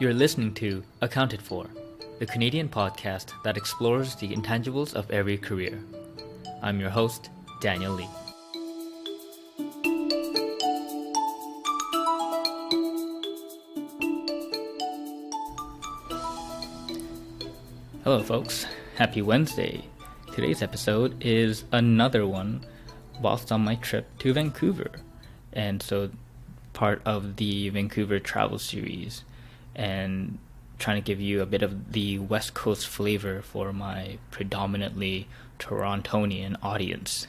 You're listening to Accounted For, the Canadian podcast that explores the intangibles of every career. I'm your host, Daniel Lee. Hello folks, happy Wednesday. Today's episode is another one whilst on my trip to Vancouver, and so part of the Vancouver travel series, and trying to give you a bit of the West Coast flavor for my predominantly Torontonian audience.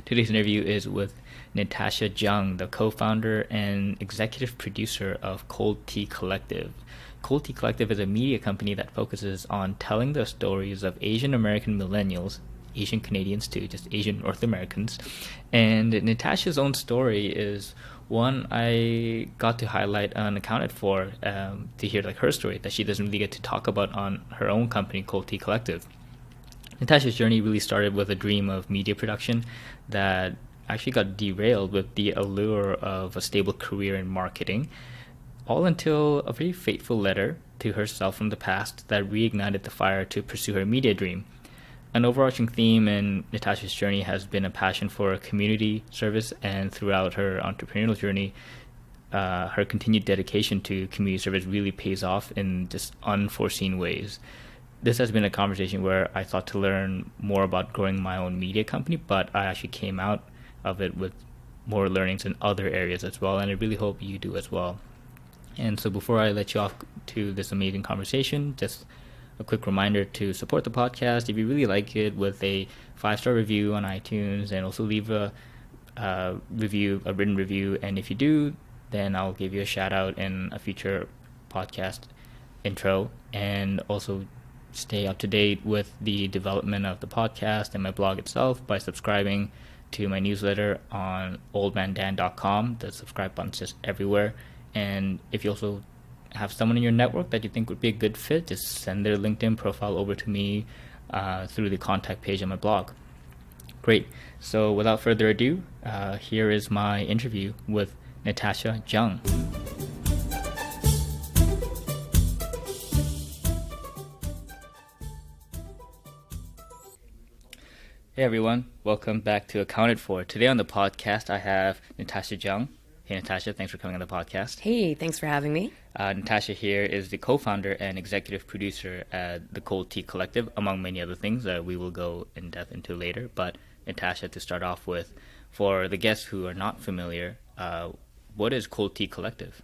Today's interview is with Natasha Jung, the co-founder and executive producer of Cold Tea Collective. Cold Tea Collective is a media company that focuses on telling the stories of Asian American millennials, Asian Canadians too, just Asian North Americans. And Natasha's own story is one I got to highlight and accounted for to hear like her story that she doesn't really get to talk about on her own company, Cold Tea Collective. Natasha's journey really started with a dream of media production that actually got derailed with the allure of a stable career in marketing, all until a very fateful letter to herself from the past that reignited the fire to pursue her media dream. An overarching theme in Natasha's journey has been a passion for community service, and throughout her entrepreneurial journey, her continued dedication to community service really pays off in just unforeseen ways. This has been a conversation where I thought to learn more about growing my own media company, but I actually came out of it with more learnings in other areas as well, and I really hope you do as well. And so before I let you off to this amazing conversation, just a quick reminder to support the podcast if you really like it with a 5-star review on iTunes, and also leave a written review. And if you do, then I'll give you a shout out in a future podcast intro. And also stay up to date with the development of the podcast and my blog itself by subscribing to my newsletter on oldmandan.com. The subscribe button's just everywhere. And if you also have someone in your network that you think would be a good fit, just send their LinkedIn profile over to me through the contact page on my blog. Great. So without further ado, here is my interview with Natasha Jung. Hey everyone, welcome back to Accounted For. Today on the podcast I have Natasha Jung. Hey Natasha, thanks for coming on the podcast. Hey, thanks for having me. Natasha here is the co-founder and executive producer at the Cold Tea Collective, among many other things that we will go in depth into later. But Natasha, to start off with, for the guests who are not familiar, what is Cold Tea Collective?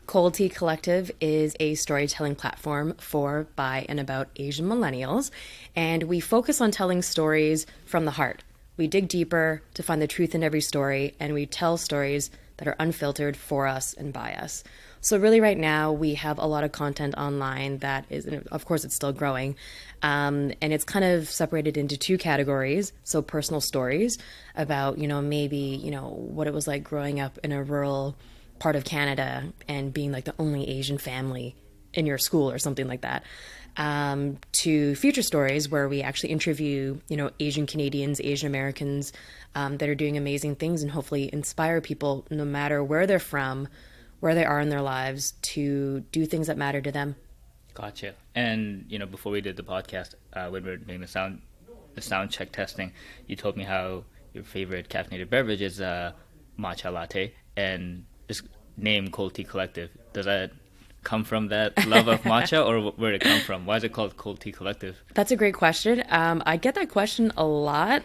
Cold Tea Collective is a storytelling platform for, by, and about Asian millennials, and we focus on telling stories from the heart. We dig deeper to find the truth in every story, and we tell stories that are unfiltered for us and by us. So really right now we have a lot of content online that is, of course it's still growing, and it's kind of separated into two categories. So personal stories about, maybe, what it was like growing up in a rural part of Canada and being like the only Asian family in your school or something like that, to future stories where we actually interview, Asian Canadians, Asian Americans that are doing amazing things, and hopefully inspire people no matter where they're from, where they are in their lives, to do things that matter to them. Gotcha. And, before we did the podcast, when we were doing the sound check testing, you told me how your favorite caffeinated beverage is matcha latte, and this name Cold Tea Collective, does that come from that love of matcha, or where did it come from? Why is it called Cold Tea Collective? That's a great question. I get that question a lot.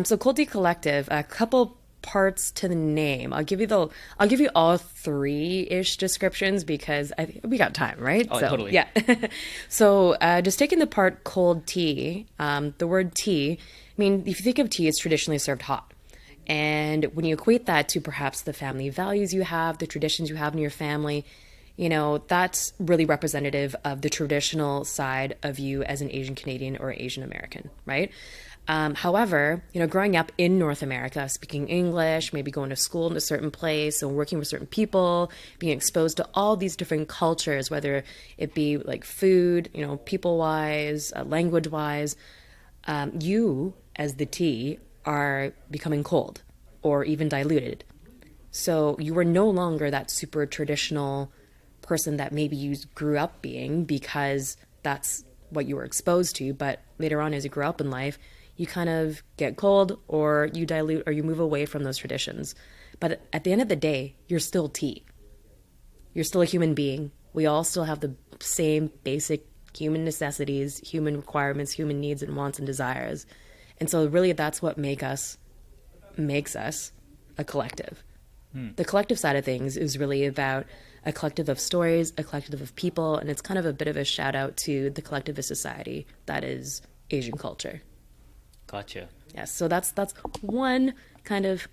So Cold Tea Collective, a couple parts to the name. I'll give you all three-ish descriptions because we got time, right? Oh, so, totally. Yeah. So just taking the part cold tea, the word tea, if you think of tea, it's traditionally served hot. And when you equate that to perhaps the family values you have, the traditions you have in your family, that's really representative of the traditional side of you as an Asian Canadian or Asian American, right? However, growing up in North America, speaking English, maybe going to school in a certain place and working with certain people, being exposed to all these different cultures, whether it be like food, people-wise, language-wise, you as the tea are becoming cold or even diluted. So you are no longer that super traditional person that maybe you grew up being because that's what you were exposed to, but later on as you grow up in life, you kind of get cold or you dilute or you move away from those traditions. But at the end of the day, you're still tea. You're still a human being. We all still have the same basic human necessities, human requirements, human needs and wants and desires. And so really that's what makes us a collective. The collective side of things is really about a collective of stories, a collective of people, and it's kind of a bit of a shout out to the collectivist society that is Asian culture. Gotcha. Yes, so that's one kind of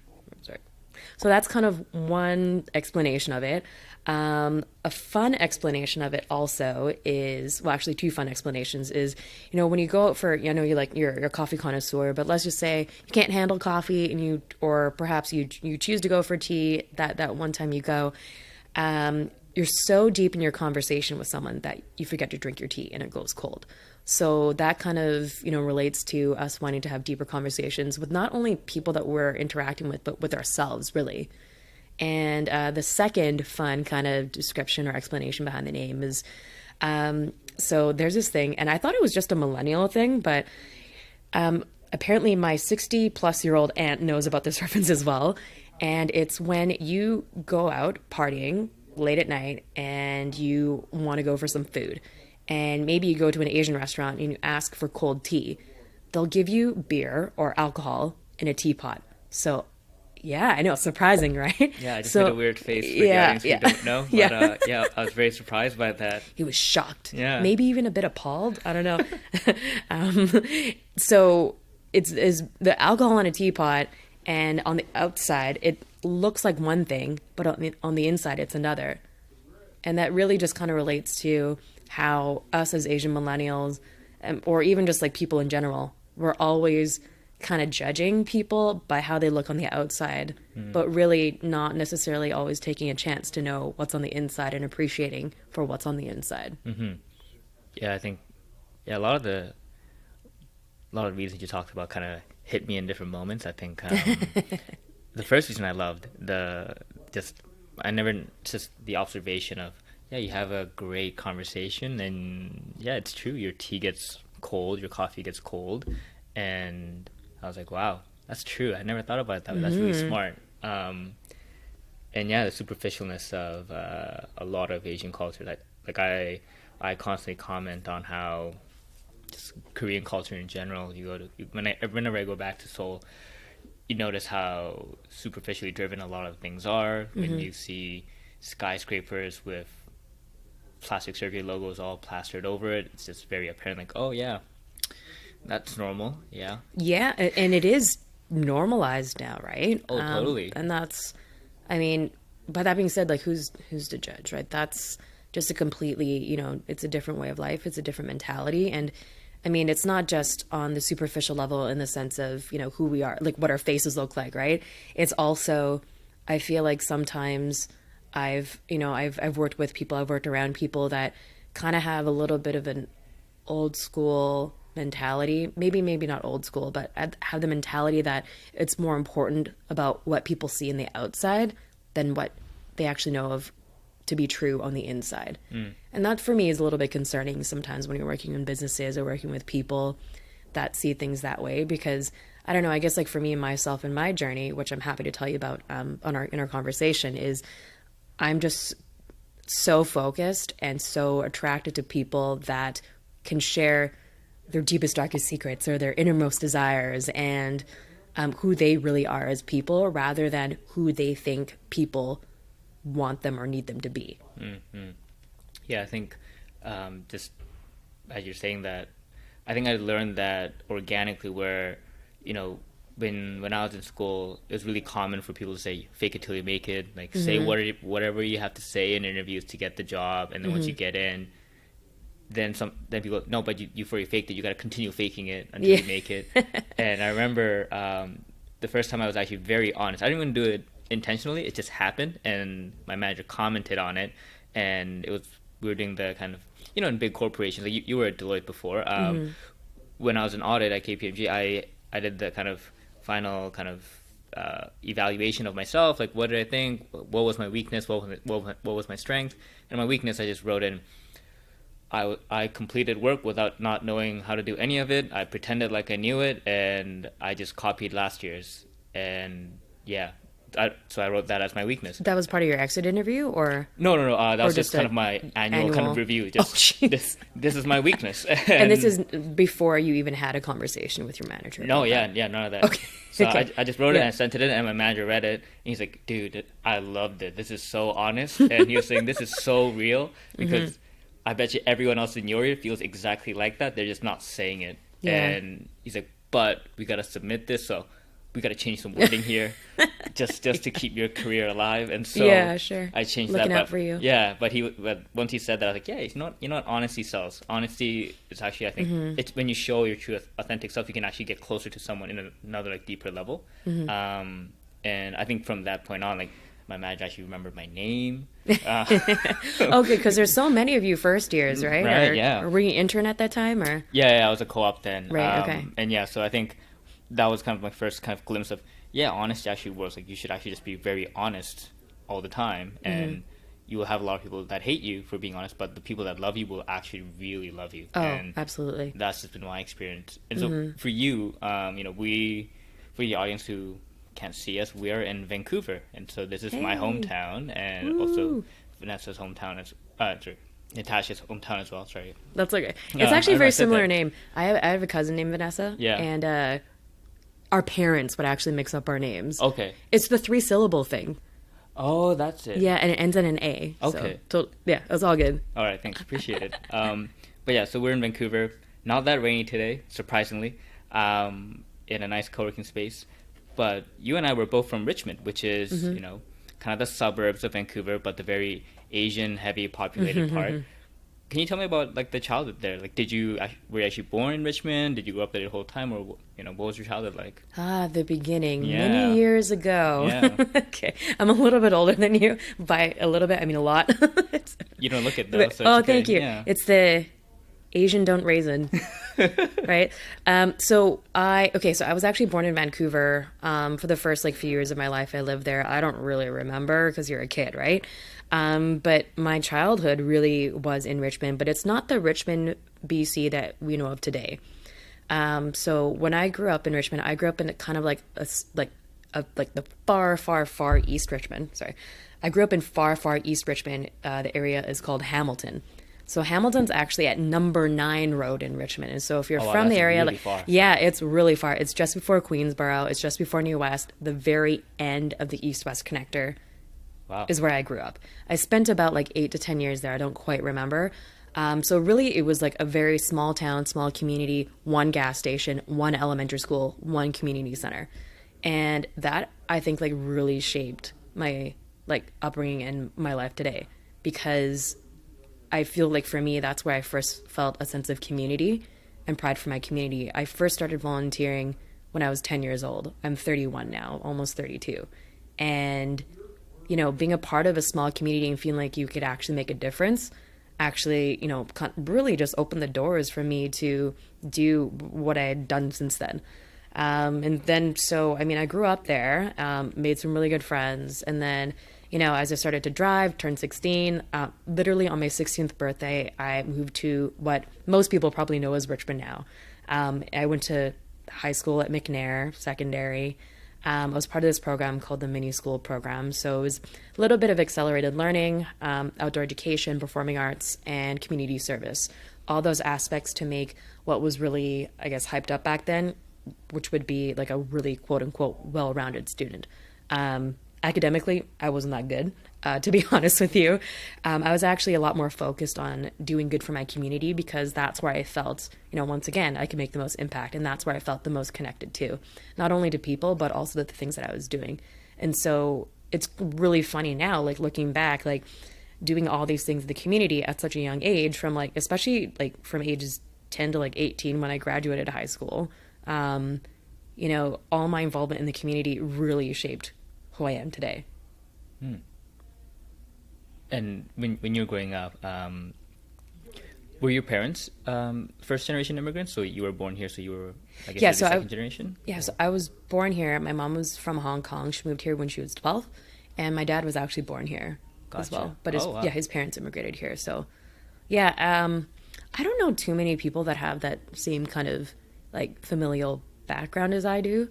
So that's kind of one explanation of it. A fun explanation of it also is, well, actually two fun explanations is, when you go out for, you're a coffee connoisseur, but let's just say you can't handle coffee or perhaps you choose to go for tea that one time you go, you're so deep in your conversation with someone that you forget to drink your tea and it goes cold. So that kind of, relates to us wanting to have deeper conversations with not only people that we're interacting with, but with ourselves, really. And the second fun kind of description or explanation behind the name is, so there's this thing, and I thought it was just a millennial thing, but apparently my 60-plus-year-old aunt knows about this reference as well. And it's when you go out partying late at night and you want to go for some food. And maybe you go to an Asian restaurant and you ask for cold tea. They'll give you beer or alcohol in a teapot. So, yeah, I know, surprising, right? Yeah, I just made a weird face for the audience who don't know. But I was very surprised by that. He was shocked. Yeah. Maybe even a bit appalled. I don't know. So it's the alcohol in a teapot, and on the outside, it looks like one thing, but on the inside, it's another. And that really just kind of relates to how us as Asian millennials, or even just like people in general, we're always kind of judging people by how they look on the outside, but really not necessarily always taking a chance to know what's on the inside and appreciating for what's on the inside. Mm-hmm. Yeah, I think a lot of the reasons you talked about kind of hit me in different moments. I think the first reason I loved the observation of, you have a great conversation, and it's true, your tea gets cold, your coffee gets cold, and I was like, wow, that's true. I never thought about that. But that's really smart. And the superficialness of a lot of Asian culture. I constantly comment on how just Korean culture in general. Whenever I go back to Seoul, you notice how superficially driven a lot of things are. When you see skyscrapers with plastic surgery logos all plastered over it, it's just very apparent, like, oh yeah, that's normal. Yeah, and it is normalized now, right? Oh, totally. And that's, I mean, by that being said, like, who's to judge, right? That's just a completely, it's a different way of life, it's a different mentality. And I mean, it's not just on the superficial level in the sense of, who we are, like what our faces look like, right? It's also, I feel like sometimes I've worked with people, I've worked around people that kind of have a little bit of an old school mentality, maybe not old school, but have the mentality that it's more important about what people see in the outside than what they actually know of to be true on the inside. And that for me is a little bit concerning sometimes when you're working in businesses or working with people that see things that way, because I don't know, I guess like for me and myself and my journey, which I'm happy to tell you about in our conversation, is I'm just so focused and so attracted to people that can share their deepest, darkest secrets or their innermost desires and who they really are as people, rather than who they think people want them or need them to be. Mm-hmm. Yeah, I think just as you're saying that, I think I learned that organically where, when I was in school, it was really common for people to say, fake it till you make it, like say whatever you have to say in interviews to get the job, and then once you get in, then people go, no, but you for you faked it, you got to continue faking it until you make it. And I remember the first time I was actually very honest. I didn't even do it intentionally, it just happened, and my manager commented on it, and we were doing the kind of, in big corporations, like you were at Deloitte before. When I was in audit at KPMG, I did the kind of final kind of evaluation of myself. Like, what did I think? What was my weakness? What was my strength? And my weakness, I just wrote in, I completed work without not knowing how to do any of it. I pretended like I knew it, and I just copied last year's. And yeah, so I wrote that as my weakness. That was part of your exit interview, or no. That was just kind of my annual kind of review. Just this is my weakness. And this is before you even had a conversation with your manager. No, none of that. Okay. So I just wrote it and I sent it in, and my manager read it, and he's like, "Dude, I loved it. This is so honest." And he was saying, "This is so real because I bet you everyone else in your ear feels exactly like that. They're just not saying it." Yeah. And he's like, "But we gotta submit this, so we gotta change some wording here, just to keep your career alive." And so yeah, sure. I changed Looking that. out for you. Yeah, but once he said that, I was like, "Yeah, you know what honesty sells. Honesty is actually, I think, it's when you show your true, authentic self, you can actually get closer to someone in another like deeper level." And I think from that point on, like, my manager actually remembered my name. Okay, because there's so many of you first years, right? Right, yeah. Or were you intern at that time, or? Yeah, I was a co-op then. Right, okay. And yeah, so I think that was kind of my first kind of glimpse of, honesty actually works. Like, you should actually just be very honest all the time, and you will have a lot of people that hate you for being honest, but the people that love you will actually really love you. Oh, and absolutely. That's just been my experience. And so for you, for the audience who can't see us, we are in Vancouver, and so this is my hometown, and also Vanessa's hometown Natasha's hometown as well. Sorry, that's okay. It's actually a very similar name. I have a cousin named Vanessa. Yeah, and our parents would actually mix up our names. Okay, it's the 3-syllable thing. Oh, that's it. Yeah, and it ends in an A. Okay, so yeah, it's all good. All right, thanks, appreciate it. But yeah, so we're in Vancouver. Not that rainy today, surprisingly. In a nice co-working space. But you and I were both from Richmond, which is, kind of the suburbs of Vancouver, but the very Asian heavy populated part. Can you tell me about like the childhood there? Like, were you actually born in Richmond? Did you grow up there the whole time, or what was your childhood like? The beginning, many years ago. Yeah. Okay, I'm a little bit older than you by a little bit. I mean, a lot. You don't look it though. So oh, it's okay. Thank you. Yeah. It's the Asian don't raisin. Right. So I was actually born in Vancouver. For the first few years of my life, I lived there. I don't really remember because you're a kid, right? But my childhood really was in Richmond, but it's not the Richmond, BC that we know of today. So when I grew up in Richmond, I grew up in kind of like the far, far, far East Richmond. Sorry. I grew up in far, far East Richmond. The area is called Hamilton. So Hamilton's actually at number 9 Road in Richmond. And so if you're from the area, really far. Yeah, it's really far. It's just before Queensborough. It's just before New West. The very end of the East-West connector is where I grew up. I spent about 8 to 10 years there. I don't quite remember. So really it was a very small town, small community, one gas station, one elementary school, one community center. And that, I think, really shaped my upbringing and my life today, because I feel for me, that's where I first felt a sense of community and pride for my community. I first started volunteering when I was 10 years old. I'm 31 now, almost 32. And, being a part of a small community and feeling like you could actually make a difference actually, really just opened the doors for me to do what I had done since then. And then, I grew up there, made some really good friends. And then, as I started to drive, turned 16, literally on my 16th birthday, I moved to what most people probably know as Richmond now. I went to high school at McNair, secondary. I was part of this program called the Mini School Program. So it was a little bit of accelerated learning, outdoor education, performing arts, and community service. All those aspects to make what was really, I guess, hyped up back then, which would be a really quote-unquote well-rounded student. Academically, I wasn't that good, to be honest with you. I was actually a lot more focused on doing good for my community, because that's where I felt, once again, I could make the most impact. And that's where I felt the most connected to, not only to people, but also to the things that I was doing. And so it's really funny now, looking back, doing all these things in the community at such a young age, from especially from ages 10 to 18 when I graduated high school. All my involvement in the community really shaped who I am today. And when you were growing up, Were your parents first generation immigrants? So you were born here, so you were, I guess, Yeah, you're the so second generation? yeah, so I was born here. My mom was from Hong Kong. She moved here when she was 12, and my dad was actually born here as Gotcha. well. But Oh, wow. his parents immigrated here. So yeah, I don't know too many people that have that same kind of like familial background as I do.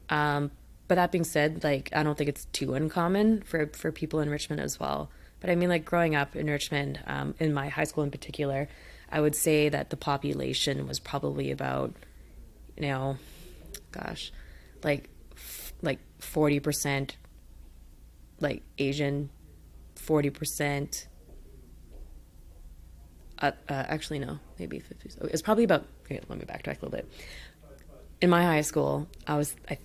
But that being said, like I don't think it's too uncommon for people in Richmond as well. But I mean, like growing up in Richmond, in my high school in particular, I would say that the population was probably about, you know, gosh, like 40% like Asian, 40%. Actually, no, maybe 50. It's probably about. Okay, let me backtrack a little bit. In my high school, I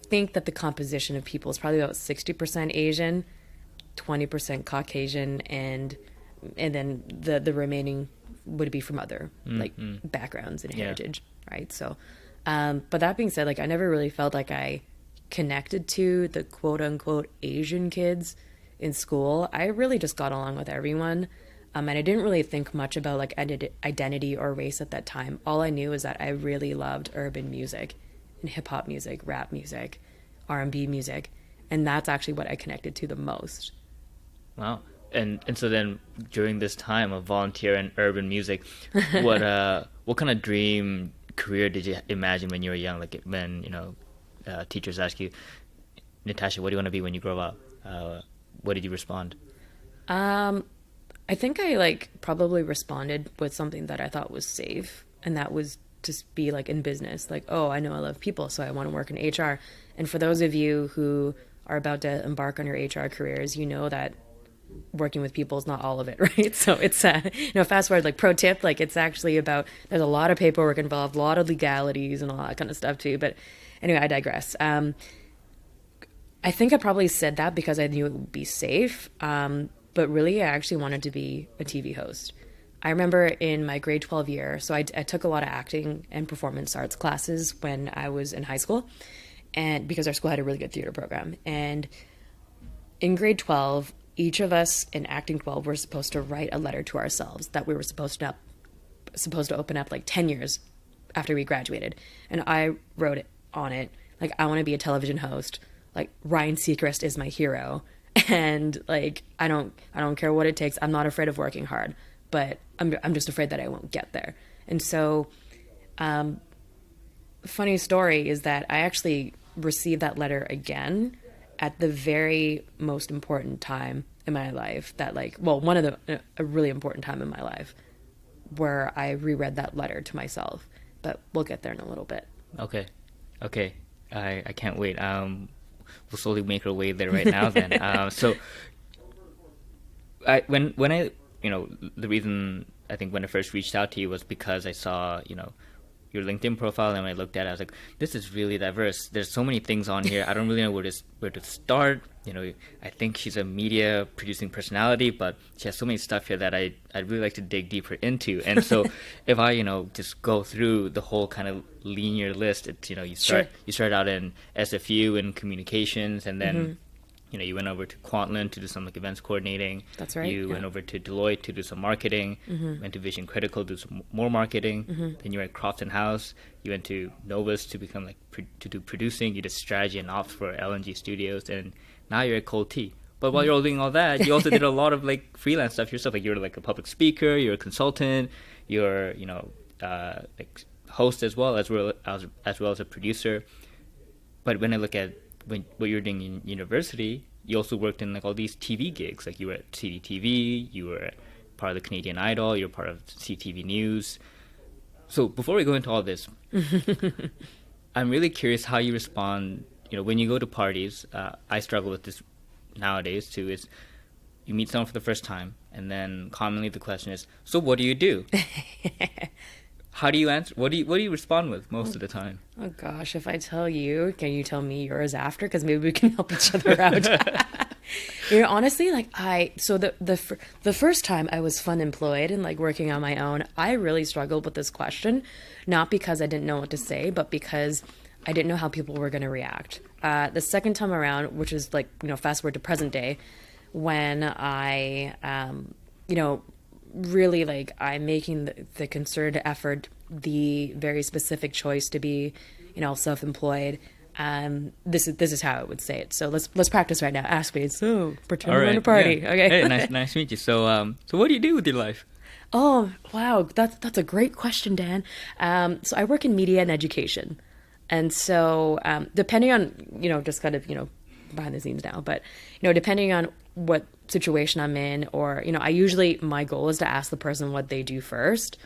think that the composition of people is probably about 60% Asian, 20% Caucasian, and then the remaining would be from other like backgrounds and Yeah. heritage, right? So, but that being said, like I never really felt like I connected to the quote unquote Asian kids in school. I really just got along with everyone. And I didn't really think much about like identity or race at that time. All I knew is that I really loved urban music and hip hop music, rap music, R&B music, and that's actually what I connected to the most. Wow. And so then during this time of volunteer and urban music, what kind of dream career did you imagine when you were young? Like when, teachers ask you, Natasha, what do you want to be when you grow up? What did you respond? I think I like probably responded with something that I thought was safe, and that was just be like in business. Like, oh, I know I love people, so I want to work in HR. And for those of you who are about to embark on your HR careers, you know that working with people is not all of it, right? So it's fast forward, like pro tip, like it's actually about, there's a lot of paperwork involved, a lot of legalities and all that kind of stuff too. But anyway, I digress. I think I probably said that because I knew it would be safe. But really, I actually wanted to be a TV host. I remember in my grade 12 year, so I took a lot of acting and performance arts classes when I was in high school, and because our school had a really good theater program. And in grade 12, each of us in acting 12 were supposed to write a letter to ourselves that we were supposed to open up like 10 years after we graduated. And I wrote it on it, like, I want to be a television host. Like, Ryan Seacrest is my hero. And like I don't care what it takes. I'm not afraid of working hard, but I'm just afraid that I won't get there. And so, funny story is that I actually received that letter again at the very most important time in my life. That a really important time in my life, where I reread that letter to myself. But we'll get there in a little bit. Okay, I can't wait. We'll slowly make our way there right now then. So when I the reason I think when I first reached out to you was because I saw your LinkedIn profile, and when I looked at it, I was like, this is really diverse. There's so many things on here. I don't really know where to start. I think she's a media producing personality, but she has so many stuff here that I'd really like to dig deeper into. And so if I just go through the whole kind of linear list, it's you start out in SFU in communications, and then you went over to Quantland to do some like events coordinating. That's right. You went over to Deloitte to do some marketing. Went to Vision Critical to do some more marketing. Then you were at Crofton House. You went to Novus to become to do producing. You did strategy and ops for LNG Studios, and now you're at Cold Tea. But while you're doing all that, you also did a lot of like freelance stuff yourself. Like you're like a public speaker, you're a consultant, you're like host as well as a producer. But when I look at what you're doing in university, you also worked in like all these TV gigs. Like you were at CTV, you were part of the Canadian Idol, you're part of CTV News. So before we go into all this, I'm really curious how you respond. When you go to parties, I struggle with this nowadays too, is you meet someone for the first time, and then commonly the question is, so what do you do? How do you answer? What do you respond with most of the time? Oh gosh, if I tell you, can you tell me yours after? Because maybe we can help each other out. Honestly, like the first time I was fun employed and like working on my own, I really struggled with this question, not because I didn't know what to say, but because I didn't know how people were going to react. The second time around, which is like fast forward to present day, when I really like I'm making the concerted effort, the very specific choice to be, self-employed. This is how I would say it. So let's practice right now. Ask me. So pretend we're in a party. Yeah. Okay. Hey, nice to meet you. So what do you do with your life? Oh, wow. That's a great question, Dan. So I work in media and education. And so, depending on, just kind of, behind the scenes now, but, depending on what situation I'm in, or, my goal is to ask the person what they do first,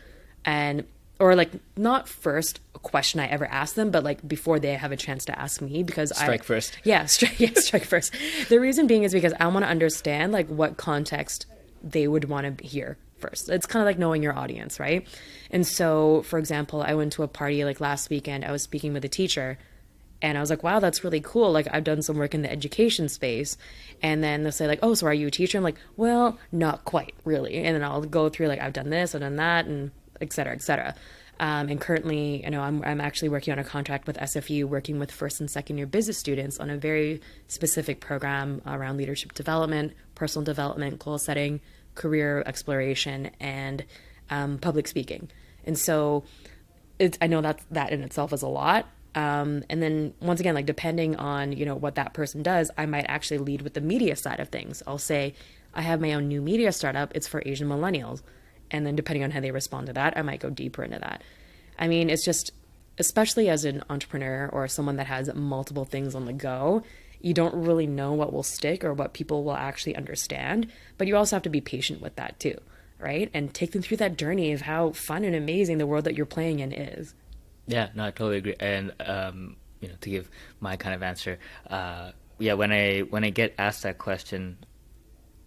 or like not first a question I ever ask them, but like before they have a chance to ask me, because strike first. Yeah, strike first. The reason being is because I want to understand like what context they would want to hear first. It's kind of like knowing your audience, right? And so, for example, I went to a party like last weekend. I was speaking with a teacher, and I was like, wow, that's really cool. Like, I've done some work in the education space. And then they'll say like, oh, so are you a teacher? I'm like, well, not quite really. And then I'll go through like, I've done this, I've done that, and et cetera, et cetera. And currently, I'm actually working on a contract with SFU, working with first and second year business students on a very specific program around leadership development, personal development, goal setting, career exploration, and public speaking. And so I know that in itself is a lot. And then once again, like depending on, what that person does, I might actually lead with the media side of things. I'll say, I have my own new media startup. It's for Asian millennials. And then depending on how they respond to that, I might go deeper into that. I mean, it's just, especially as an entrepreneur or someone that has multiple things on the go, you don't really know what will stick or what people will actually understand. But you also have to be patient with that too, right? And take them through that journey of how fun and amazing the world that you're playing in is. Yeah, no, I totally agree. And to give my kind of answer, when I get asked that question,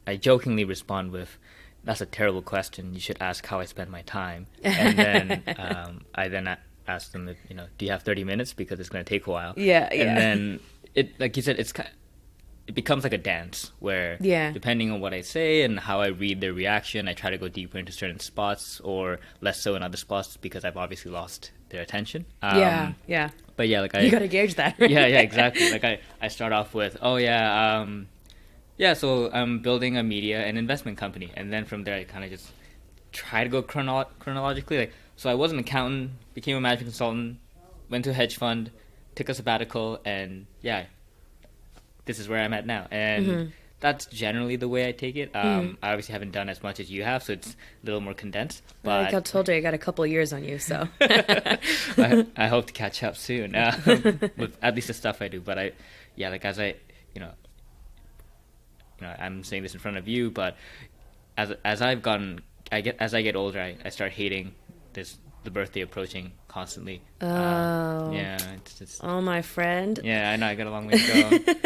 I jokingly respond with, "That's a terrible question. You should ask how I spend my time." And then I then ask them, do you have 30 minutes, because it's going to take a while. Yeah. And then it, like you said, it becomes like a dance where depending on what I say and how I read their reaction, I try to go deeper into certain spots or less so in other spots, because I've obviously lost their attention. Yeah. But yeah, like you got to gauge that. Right? Yeah, exactly. Like I start off with, so I'm building a media and investment company. And then from there, I kind of just try to go chronologically. Like, so I was an accountant, became a management consultant, went to a hedge fund, took a sabbatical, and this is where I'm at now. And that's generally the way I take it. I obviously haven't done as much as you have, so it's a little more condensed. But like I told you, I got a couple of years on you, so. I hope to catch up soon with at least the stuff I do. But as I, I'm saying this in front of you, but as I've gotten, as I get older, I start hating the birthday approaching constantly. Oh, my friend. Yeah, I know, I got a long way to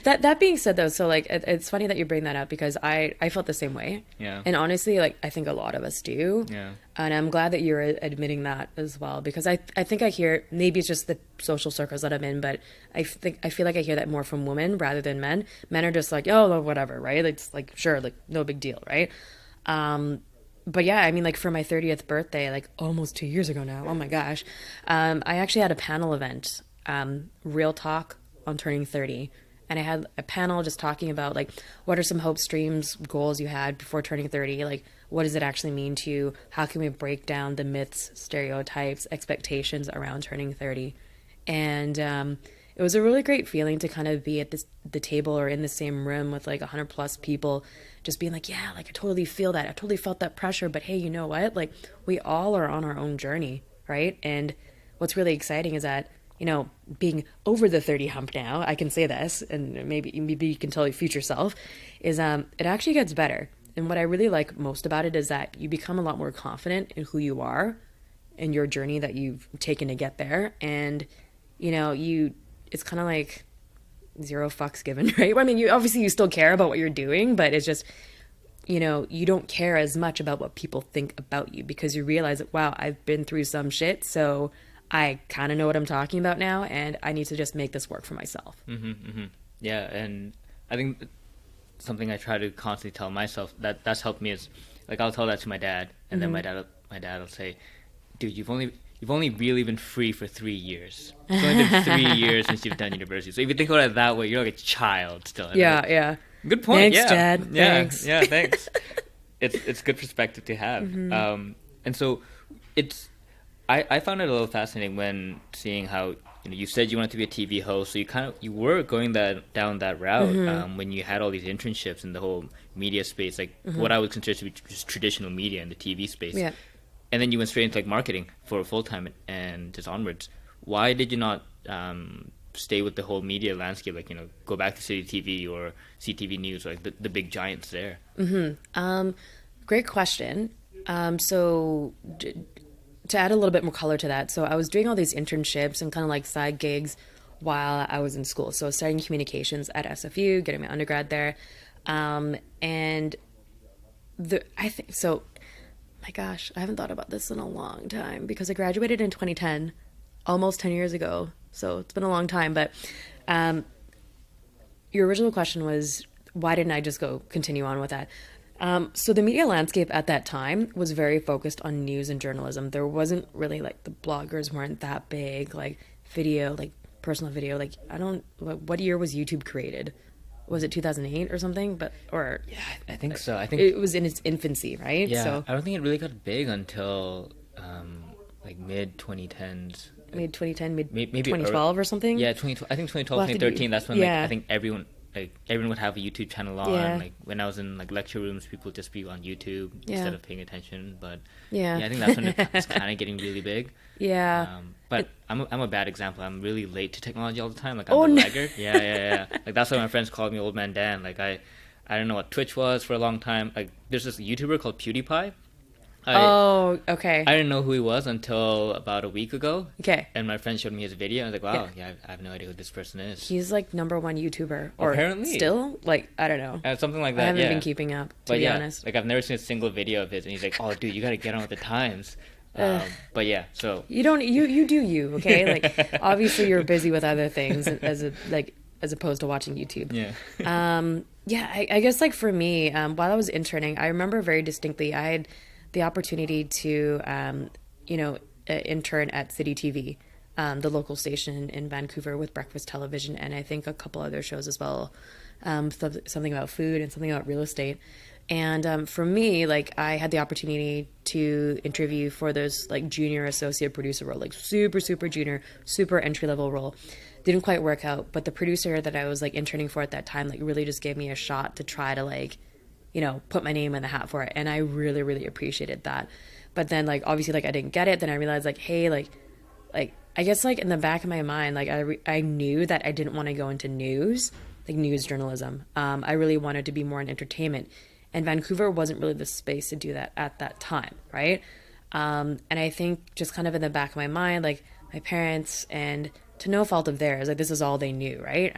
go. That being said, though, so like it's funny that you bring that up, because I felt the same way. Yeah. And honestly, like I think a lot of us do. Yeah. And I'm glad that you're admitting that as well, because I think I hear, maybe it's just the social circles that I'm in, but I feel like I hear that more from women rather than men. Men are just like, oh, whatever, right? It's like, sure, like no big deal, right? But yeah, I mean, like for my 30th birthday, like almost 2 years ago now, oh my gosh, I actually had a panel event, Real Talk on turning 30. And I had a panel just talking about like, what are some hopes, dreams, goals you had before turning 30? Like, what does it actually mean to you? How can we break down the myths, stereotypes, expectations around turning 30? And it was a really great feeling to kind of be at the table or in the same room with like 100 plus people, just being like, yeah, like I totally feel that. I totally felt that pressure, but hey, you know what? Like we all are on our own journey, right? And what's really exciting is that, being over the 30 hump now, I can say this, and maybe you can tell your future self, is it actually gets better. And what I really like most about it is that you become a lot more confident in who you are and your journey that you've taken to get there. And, it's kind of like zero fucks given, right? I mean, you still care about what you're doing, but it's just, you don't care as much about what people think about you, because you realize that, wow, I've been through some shit, so I kind of know what I'm talking about now, and I need to just make this work for myself. Yeah, and I think something I try to constantly tell myself that's helped me is, like, I'll tell that to my dad, and then my dad will say, dude, you've only really been free for 3 years. It's only been 3 years since you've done university. So if you think about it that way, you're like a child still. Yeah. Good point. Thanks, Dad. Yeah, Thanks. Yeah, thanks. it's good perspective to have. And so it's I found it a little fascinating when seeing how you said you wanted to be a TV host, so you were going down that route when you had all these internships in the whole media space, like what I would consider to be just traditional media in the TV space. Yeah. And then you went straight into like marketing for full time and just onwards. Why did you not stay with the whole media landscape? Like go back to City TV or CTV News, or like the big giants there. Great question. So to add a little bit more color to that, so I was doing all these internships and kind of like side gigs while I was in school. So I was studying communications at SFU, getting my undergrad there, and I think so. My gosh, I haven't thought about this in a long time because I graduated in 2010, almost 10 years ago. So it's been a long time. But your original question was, why didn't I just continue on with that? So the media landscape at that time was very focused on news and journalism. There wasn't really like the bloggers weren't that big, like video, like personal video. Like what year was YouTube created? Was it 2008 or something? Yeah, I think so. I think it was in its infancy, right? Yeah, so I don't think it really got big until like mid 2010s. Mid 2010, maybe 2012 early, or something. Yeah, 2012. I think 2012, 2013. That's when I think everyone would have a YouTube channel on. Yeah. Like when I was in like lecture rooms, people would just be on YouTube instead of paying attention. But yeah, I think that's when it was kind of getting really big. Yeah. But I'm a bad example. I'm really late to technology all the time. Like I'm the laggard. Yeah. Like that's why my friends called me Old Man Dan. Like I didn't know what Twitch was for a long time. Like there's this YouTuber called PewDiePie. Okay. I didn't know who he was until about a week ago. Okay. And my friend showed me his video. I was like, wow, I have no idea who this person is. He's like #1 YouTuber. Or apparently. Still? Like, I don't know. Something like that, I haven't been keeping up, to be honest. Like I've never seen a single video of his. And he's like, oh, dude, you got to get on with the times. But yeah, so. You do you, okay? Like, obviously you're busy with other things as opposed to watching YouTube. Yeah. I guess like for me, while I was interning, I remember very distinctly, I had the opportunity to, intern at City TV, the local station in Vancouver with breakfast television, and I think a couple other shows as well, something about food and something about real estate. And for me, like I had the opportunity to interview for those like junior associate producer role, like super, super junior, super entry level role. Didn't quite work out, but the producer that I was like interning for at that time, like really just gave me a shot to try to like, put my name in the hat for it. And I really, really appreciated that. But then like, obviously like I didn't get it. Then I realized like, hey, like, I guess like in the back of my mind, like I knew that I didn't want to go into news, like news journalism. I really wanted to be more in entertainment. And Vancouver wasn't really the space to do that at that time, right? And I think just kind of in the back of my mind, like my parents, and to no fault of theirs, like this is all they knew, right?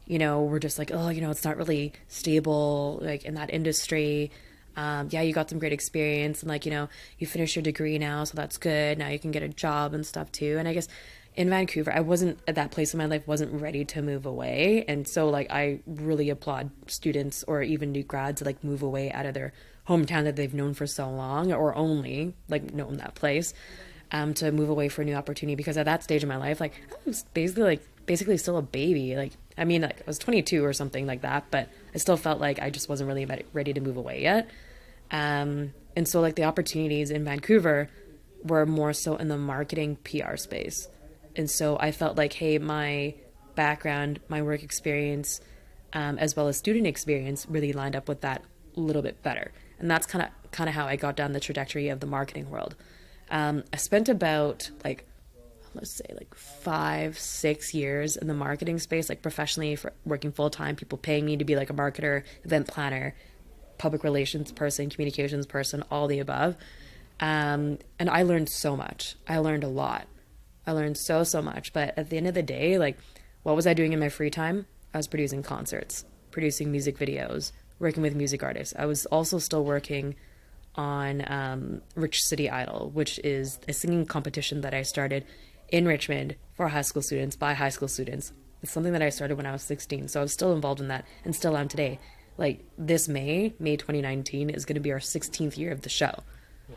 We're just like, oh, it's not really stable, like in that industry. You got some great experience and like, you finished your degree now, so that's good. Now you can get a job and stuff too. And I guess in Vancouver, I wasn't at that place in my life, wasn't ready to move away. And so like, I really applaud students or even new grads to like move away out of their hometown that they've known for so long, or only like known that place, to move away for a new opportunity. Because at that stage in my life, like I was basically still a baby. Like, I mean, like I was 22 or something like that, but I still felt like I just wasn't really ready to move away yet. And so like the opportunities in Vancouver were more so in the marketing PR space. And so I felt like, hey, my background, my work experience, as well as student experience really lined up with that a little bit better. And that's kind of how I got down the trajectory of the marketing world. I spent about let's say 5-6 years in the marketing space, like professionally, for working full time, people paying me to be like a marketer, event planner, public relations person, communications person, all the above. And I learned so much. I learned a lot. I learned so much. But at the end of the day, like, what was I doing in my free time? I was producing concerts, producing music videos, working with music artists. I was also still working on Rich City Idol, which is a singing competition that I started in Richmond for high school students, by high school students. It's something that I started when I was 16. So I was still involved in that and still am today. Like this May 2019 is going to be our 16th year of the show.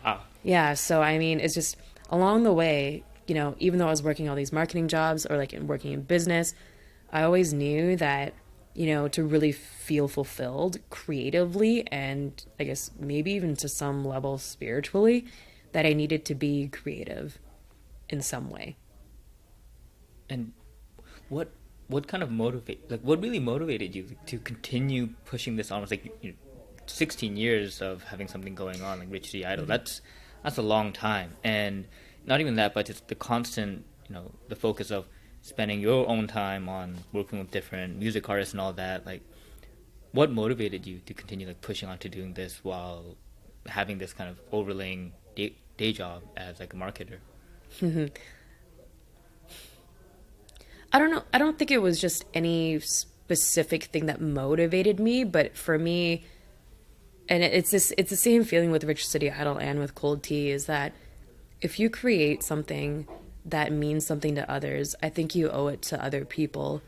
Wow. Yeah. So, I mean, it's just along the way, even though I was working all these marketing jobs or like working in business, I always knew that, to really feel fulfilled creatively, and I guess maybe even to some level spiritually, that I needed to be creative in some way. And what kind of what really motivated you to continue pushing this on? It's like 16 years of having something going on, like Rich City Idol. That's a long time, and not even that, but just the constant, the focus of spending your own time on working with different music artists and all that. Like, what motivated you to continue like pushing on to doing this while having this kind of overlaying day job as like a marketer? I don't know. I don't think it was just any specific thing that motivated me, but for me, and it's the same feeling with Rich City Idol and with Cold Tea, is that if you create something that means something to others, I think you owe it to other people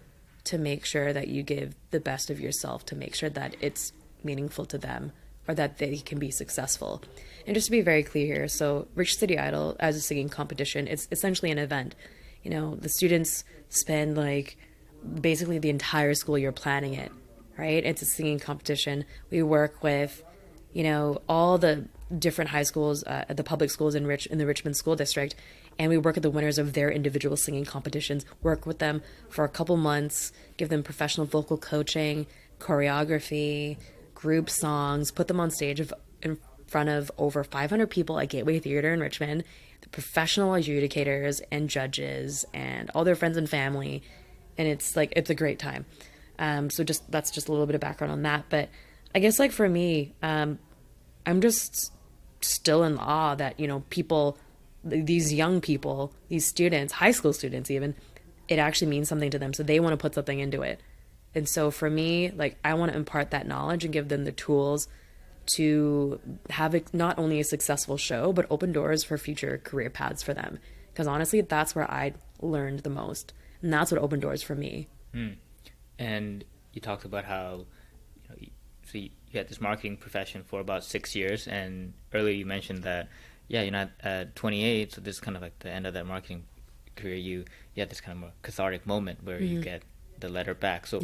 to make sure that you give the best of yourself, to make sure that it's meaningful to them or that they can be successful. And just to be very clear here, so Rich City Idol as a singing competition, it's essentially an event. The students spend like basically the entire school year planning it, right? It's a singing competition. We work with, all the different high schools, the public schools in the Richmond School District, and we work with the winners of their individual singing competitions, work with them for a couple months, give them professional vocal coaching, choreography, group songs, put them on stage in front of over 500 people at Gateway Theatre in Richmond, the professional adjudicators and judges and all their friends and family, and it's a great time. So that's just a little bit of background on that. But I guess like for me, I'm just still in awe that, people, these young people, these students, high school students even, it actually means something to them. So they want to put something into it. And so for me, like, I want to impart that knowledge and give them the tools to have not only a successful show, but open doors for future career paths for them. Because honestly, that's where I learned the most. And that's what opened doors for me. And you talked about how, so you had this marketing profession for about 6 years. And earlier you mentioned that, you're not at 28, so this is kind of like the end of that marketing career. You had this kind of more cathartic moment where you get the letter back. So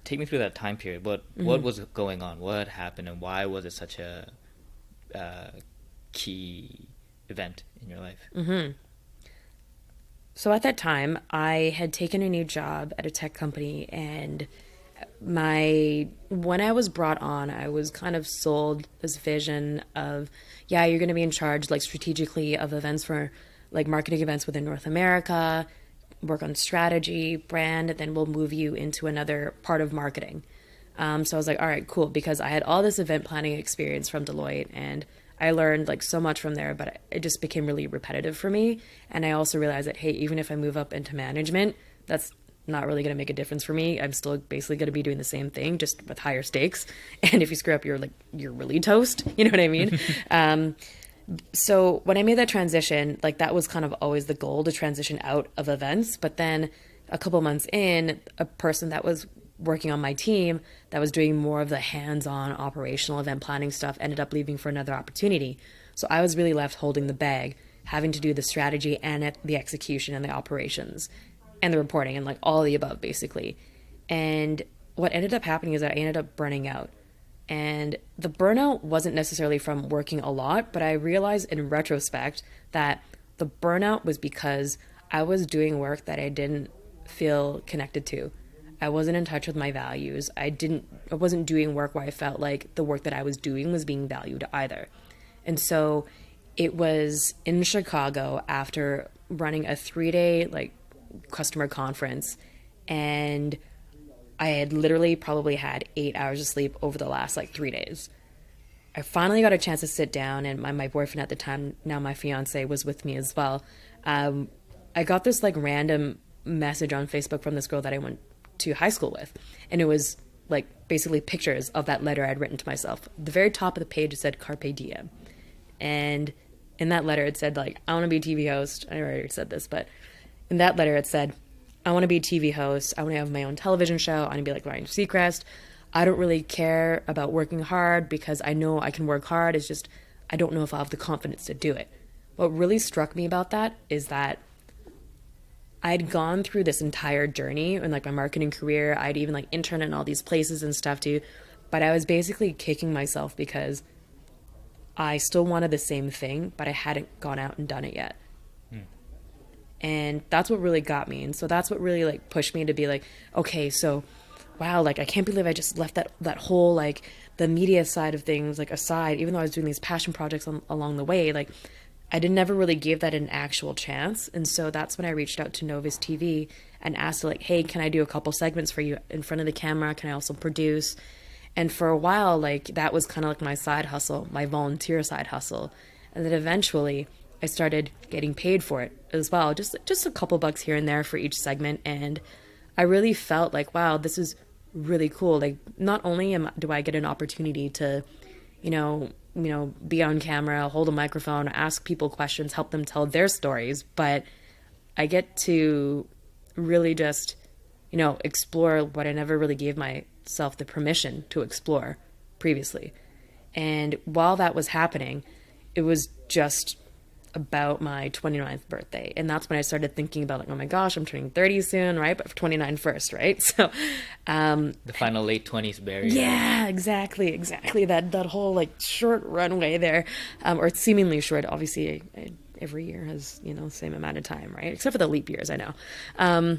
take me through that time period. What was going on? What happened, and why was it such a key event in your life? So at that time, I had taken a new job at a tech company, and when I was brought on, I was kind of sold this vision of, you're going to be in charge, like, strategically of events for, like, marketing events within North America, work on strategy, brand, and then we'll move you into another part of marketing. So I was like, all right, cool, because I had all this event planning experience from Deloitte, and I learned like so much from there, but it just became really repetitive for me. And I also realized that, hey, even if I move up into management, that's not really going to make a difference for me. I'm still basically going to be doing the same thing, just with higher stakes. And if you screw up, you're really toast. You know what I mean? So when I made that transition, like, that was kind of always the goal, to transition out of events. But then a couple months in, a person that was working on my team that was doing more of the hands-on operational event planning stuff ended up leaving for another opportunity. So I was really left holding the bag, having to do the strategy and the execution and the operations and the reporting and like all the above, basically. And what ended up happening is that I ended up burning out. And the burnout wasn't necessarily from working a lot, but I realized in retrospect that the burnout was because I was doing work that I didn't feel connected to. I wasn't in touch with my values. I wasn't doing work where I felt like the work that I was doing was being valued either. And so it was in Chicago after running a 3-day like customer conference, and I had literally probably had 8 hours of sleep over the last like 3 days. I finally got a chance to sit down, and my boyfriend at the time, now my fiance, was with me as well. I got this like random message on Facebook from this girl that I went to high school with, and it was like basically pictures of that letter I'd written to myself. The very top of the page, it said Carpe Diem, and in that letter it said like, I want to be a TV host. I already said this, but in that letter it said, I want to be a TV host. I want to have my own television show. I want to be like Ryan Seacrest. I don't really care about working hard because I know I can work hard. It's just I don't know if I'll have the confidence to do it. What really struck me about that is that I'd gone through this entire journey in like my marketing career. I'd even like interned in all these places and stuff too. But I was basically kicking myself because I still wanted the same thing, but I hadn't gone out and done it yet. And that's what really got me. And so that's what really like pushed me to be like, okay, so wow, like I can't believe I just left that whole like the media side of things like aside, even though I was doing these passion projects along the way. Like I didn't never really give that an actual chance. And so that's when I reached out to Novus TV and asked like, hey, can I do a couple segments for you in front of the camera? Can I also produce? And for a while, like that was kind of like my side hustle, my volunteer side hustle. And then eventually I started getting paid for it as well, just a couple bucks here and there for each segment. And I really felt like, wow, this is really cool. Like not only do I get an opportunity to, be on camera, hold a microphone, ask people questions, help them tell their stories, but I get to really just, explore what I never really gave myself the permission to explore previously. And while that was happening, it was just about my 29th birthday. And that's when I started thinking about like, oh my gosh, I'm turning 30 soon, right? But for 29 first, right? So the final late 20s barrier. Yeah, exactly. That whole like short runway there, or seemingly short. Obviously, every year has, the same amount of time, right? Except for the leap years, I know.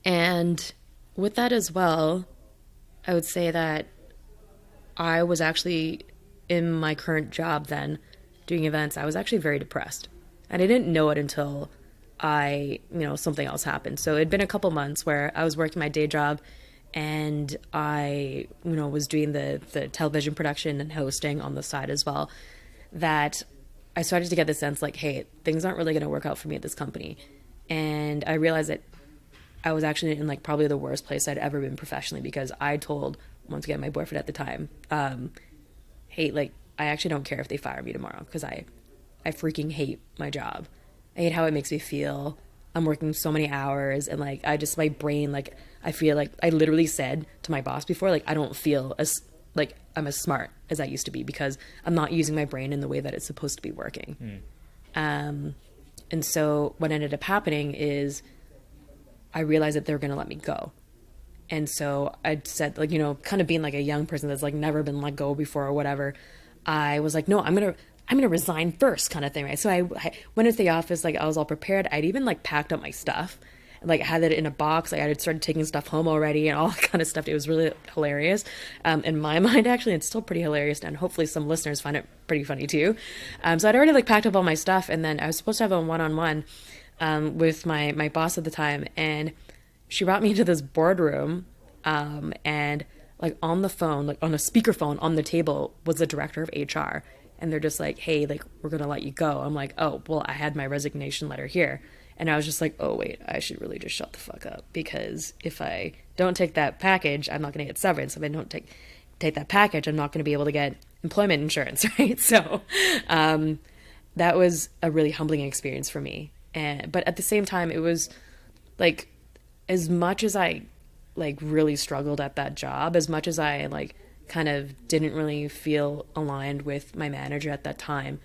And with that as well, I would say that I was actually in my current job then doing events. I was actually very depressed, and I didn't know it until something else happened. So it'd been a couple months where I was working my day job and I, was doing the television production and hosting on the side as well, that I started to get the sense like, hey, things aren't really going to work out for me at this company. And I realized that I was actually in like probably the worst place I'd ever been professionally, because I told, once again, my boyfriend at the time, hey, like, I actually don't care if they fire me tomorrow, because I freaking hate my job. I hate how it makes me feel. I'm working so many hours, and like my brain, like I feel like I literally said to my boss before, like I don't feel as like I'm as smart as I used to be because I'm not using my brain in the way that it's supposed to be working. And so what ended up happening is I realized that they were going to let me go. And so I said, like, kind of being like a young person that's like never been let go before or whatever, I was like, no, I'm going to resign first, kind of thing. Right. So I went into the office, like I was all prepared. I'd even like packed up my stuff and like had it in a box. Like I had started taking stuff home already and all that kind of stuff. It was really hilarious. In my mind, actually, it's still pretty hilarious. And hopefully some listeners find it pretty funny too. So I'd already like packed up all my stuff, and then I was supposed to have a one-on-one with my boss at the time. And she brought me into this boardroom, and like on the phone, like on a speakerphone on the table was the director of HR. And they're just like, hey, like, we're going to let you go. I'm like, oh, well, I had my resignation letter here. And I was just like, oh, wait, I should really just shut the fuck up, because if I don't take that package, I'm not going to get severance. If I don't take that package, I'm not going to be able to get employment insurance, right? So that was a really humbling experience for me. But at the same time, it was like, as much as I like really struggled at that job, as much as I like kind of didn't really feel aligned with my manager at that time,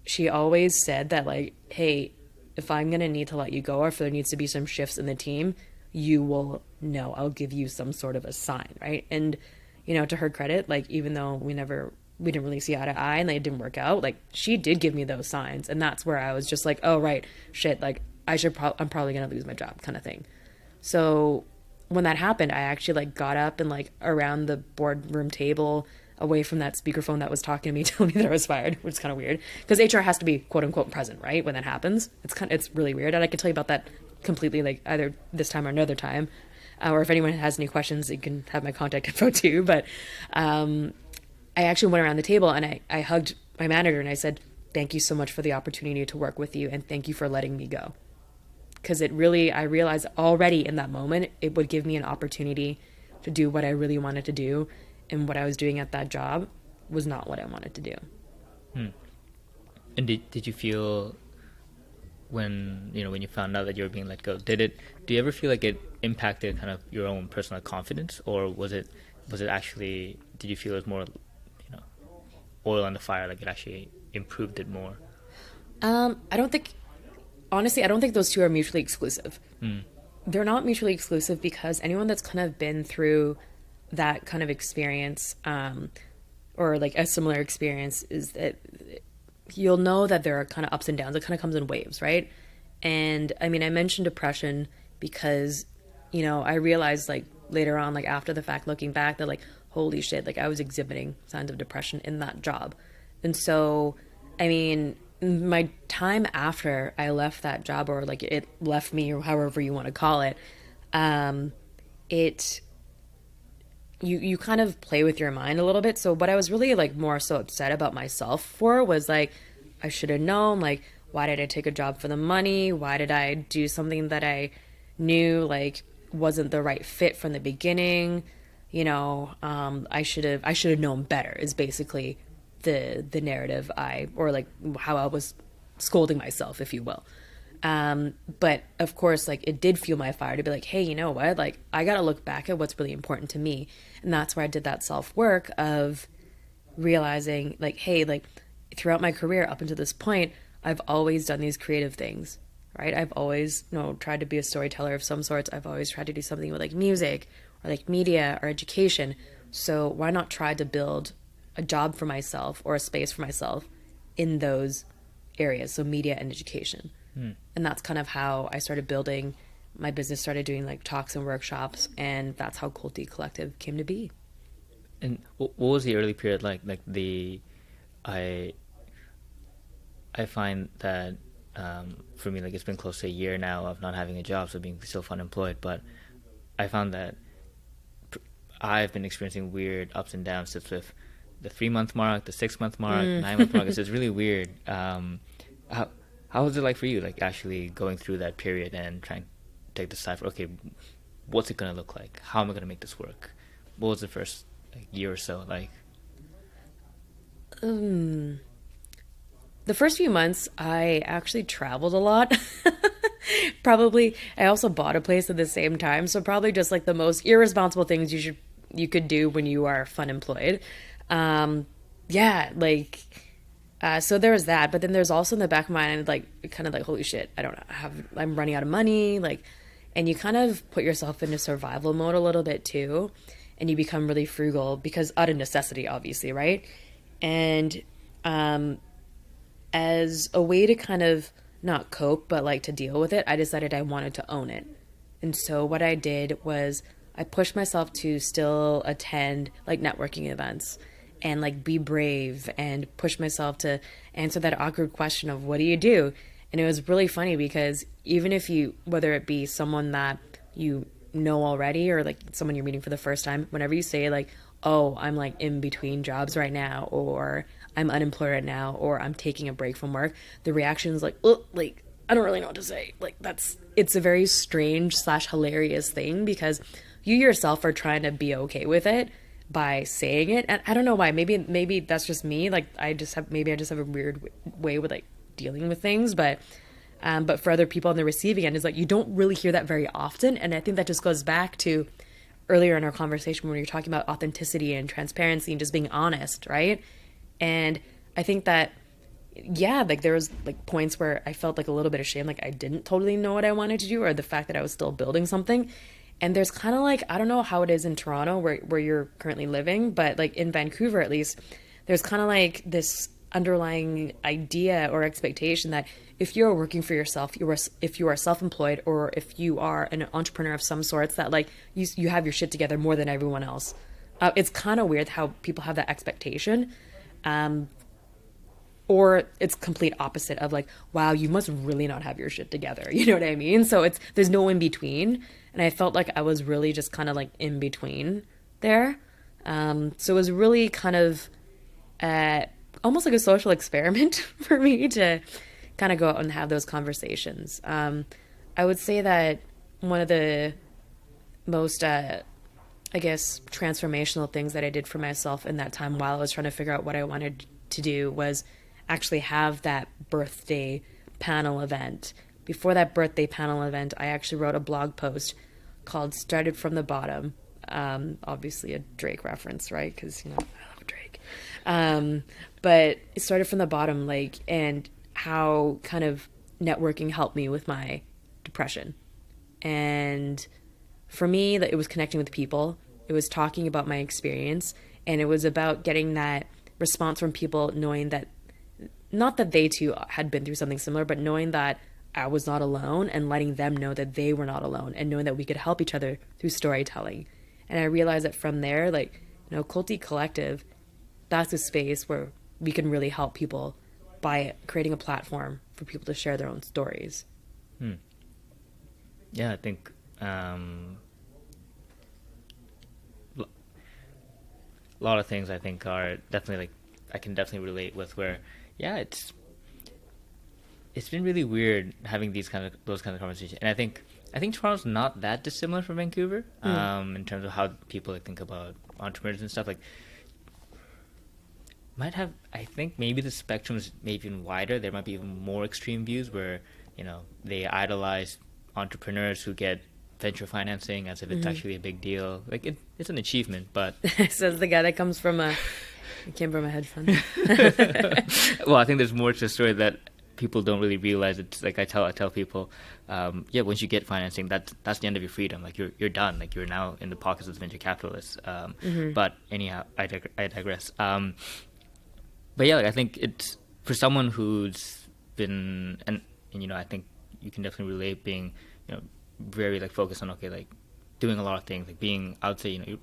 she always said that like, hey, if I'm going to need to let you go, or if there needs to be some shifts in the team, you will know. I'll give you some sort of a sign, right? And, to her credit, like, even though we didn't really see eye to eye and they didn't work out, like, she did give me those signs. And that's where I was just like, oh, right, shit, like, I'm probably going to lose my job, kind of thing. So when that happened, I actually like got up and like around the boardroom table, away from that speakerphone that was talking to me, telling me that I was fired, which is kind of weird because HR has to be quote unquote present, right? When that happens, it's really weird. And I can tell you about that completely, like either this time or another time, or if anyone has any questions, you can have my contact info too. But I actually went around the table and I hugged my manager and I said, thank you so much for the opportunity to work with you, and thank you for letting me go. Because I realized already in that moment, it would give me an opportunity to do what I really wanted to do. And what I was doing at that job was not what I wanted to do. And did you feel when you found out that you were being let go, do you ever feel like it impacted kind of your own personal confidence, or was it actually, did you feel it was more, oil on the fire, like it actually improved it more? I don't think honestly, I don't think those two are mutually exclusive. They're not mutually exclusive because anyone that's kind of been through that kind of experience, or like a similar experience, is that you'll know that there are kind of ups and downs. It kind of comes in waves, right? And I mean, I mentioned depression because, you know, I realized like later on, like after the fact, looking back, that like, holy shit, like I was exhibiting signs of depression in that job. And so, I mean, my time after I left that job, or like it left me, or however you want to call it, it you kind of play with your mind a little bit. So what I was really like more so upset about myself for was like, I should have known, like, why did I take a job for the money? Why did I do something that I knew like wasn't the right fit from the beginning? You know, I should have known better is basically the narrative or like how I was scolding myself, if you will. But of course, like it did fuel my fire to be like, hey, you know what? Like I got to look back at what's really important to me. And that's where I did that self-work of realizing like, hey, like throughout my career up until this point, I've always done these creative things, right? I've always, you know, tried to be a storyteller of some sorts. I've always tried to do something with like music or like media or education. So why not try to build a job for myself or a space for myself in those areas? So media and education. And that's kind of how I started building my business, started doing like talks and workshops, and that's how Culti Collective came to be. And what was the early period like? Like I find that for me, like it's been close to a year now of not having a job, so being still unemployed. But I found that I've been experiencing weird ups and downs with the 3-month mark, the 6-month mark, 9-month mark. It's really weird. How was it like for you, like actually going through that period and trying to take the decipher, okay, what's it going to look like? How am I going to make this work? What was the first year or so like? The first few months, I actually traveled a lot. Probably, I also bought a place at the same time. So probably just like the most irresponsible things you could do when you are unemployed. Yeah, like... so there was that, but then there's also in the back of my mind, like, kind of like, holy shit, I'm running out of money, like, and you kind of put yourself into survival mode a little bit too, and you become really frugal because out of necessity, obviously, right? And as a way to kind of not cope, but like to deal with it, I decided I wanted to own it. And so what I did was I pushed myself to still attend like networking events and like be brave and push myself to answer that awkward question of what do you do? And it was really funny because even if whether it be someone that you know already or like someone you're meeting for the first time, whenever you say like, oh, I'm like in between jobs right now, or I'm unemployed right now, or I'm taking a break from work, the reaction is like, oh, like, I don't really know what to say. Like it's a very strange / hilarious thing because you yourself are trying to be okay with it by saying it. And I don't know why, maybe that's just me. Like I just have a weird way with like dealing with things, but for other people on the receiving end is like, you don't really hear that very often. And I think that just goes back to earlier in our conversation when we were talking about authenticity and transparency and just being honest. Right. And I think that, yeah, like there was like points where I felt like a little bit ashamed. Like I didn't totally know what I wanted to do, or the fact that I was still building something. And there's kind of like, I don't know how it is in Toronto where you're currently living, but like in Vancouver, at least, there's kind of like this underlying idea or expectation that if you're working for yourself, if you are self-employed, or if you are an entrepreneur of some sorts, that like you have your shit together more than everyone else. It's kind of weird how people have that expectation. Or it's complete opposite of like, wow, you must really not have your shit together. You know what I mean? So there's no in between. And I felt like I was really just kind of like in between there. So it was really kind of almost like a social experiment for me to kind of go out and have those conversations. I would say that one of the most, I guess, transformational things that I did for myself in that time while I was trying to figure out what I wanted to do was actually have that birthday panel event. Before that birthday panel event, I actually wrote a blog post called Started from the Bottom. Obviously a Drake reference, right? Because, you know, I love Drake. But it started from the bottom, like, and how kind of networking helped me with my depression. And for me, it was connecting with people. It was talking about my experience. And it was about getting that response from people, knowing that, not that they too had been through something similar, but knowing that I was not alone and letting them know that they were not alone and knowing that we could help each other through storytelling. And I realized that from there, Culti Collective, that's a space where we can really help people by creating a platform for people to share their own stories. Yeah, I think a lot of things I think are definitely I can definitely relate with where, yeah, it's been really weird having those kind of conversations. And I think Toronto's not that dissimilar from Vancouver in terms of how people think about entrepreneurs and stuff. I think maybe the spectrum is maybe even wider. There might be even more extreme views where, they idolize entrepreneurs who get venture financing as if it's actually a big deal. It's an achievement, but says the guy that came from a hedge fund. Well, I think there's more to the story that people don't really realize. It's I tell people, once you get financing, that's the end of your freedom. You're done. You're now in the pockets of the venture capitalists. But anyhow, I digress. But yeah, I think it's for someone who's been and I think you can definitely relate being very focused on doing a lot of things, being, I would say,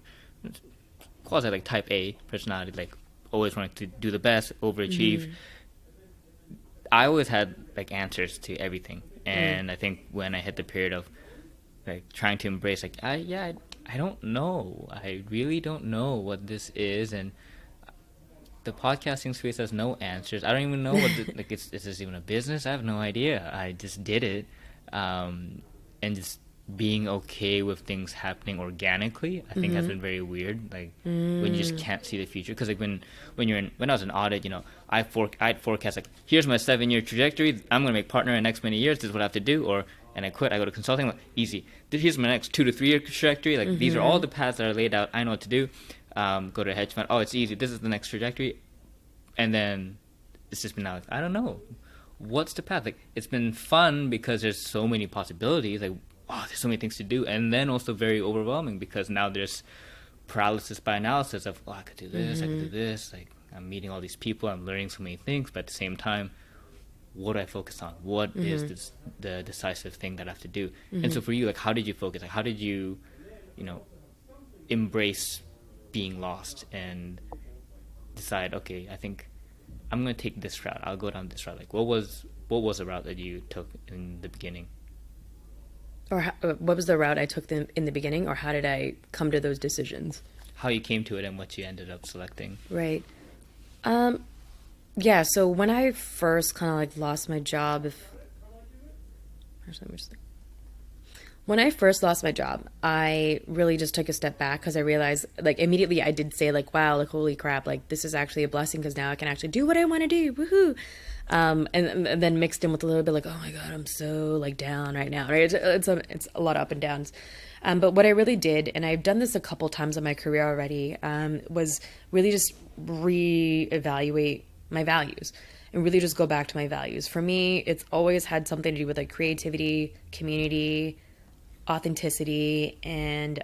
quasi type A personality, always wanting to do the best, overachieve. I always had answers to everything, and I think when I hit the period of trying to embrace I don't know, I really don't know what this is, and the podcasting space has no answers. I don't even know what is this even a business? I have no idea. I just did it, and just being okay with things happening organically, I think has been very weird. When you just can't see the future, because when I was in audit, I'd forecast here's my 7-year trajectory. I'm gonna make partner in the next many years. This is what I have to do, and I quit. I go to consulting. Easy. Here's my next 2 to 3 year trajectory. These are all the paths that are laid out. I know what to do. Go to a hedge fund. Oh, it's easy. This is the next trajectory, and then it's just been I don't know what's the path. It's been fun because there's so many possibilities. There's so many things to do, and then also very overwhelming because now there's paralysis by analysis of I could do this, I could do this. I'm meeting all these people, I'm learning so many things, but at the same time, what do I focus on? What is the decisive thing that I have to do? And so for you, how did you focus? How did you, embrace being lost and decide, okay, I think I'm going to take this route. I'll go down this route. What was the route that you took in the beginning? Or what was the route I took in the beginning, or how did I come to those decisions? How you came to it and what you ended up selecting. Right. Yeah, so when I first kind of lost my job, when I first lost my job, I really just took a step back because I realized, immediately I did say, wow, holy crap, this is actually a blessing because now I can actually do what I want to do, woohoo! And then mixed in with a little bit oh my God, I'm so down right now, right? It's a lot of up and downs. But what I really did, and I've done this a couple times in my career already, was really just reevaluate my values and really just go back to my values. For me, it's always had something to do with creativity, community, authenticity, and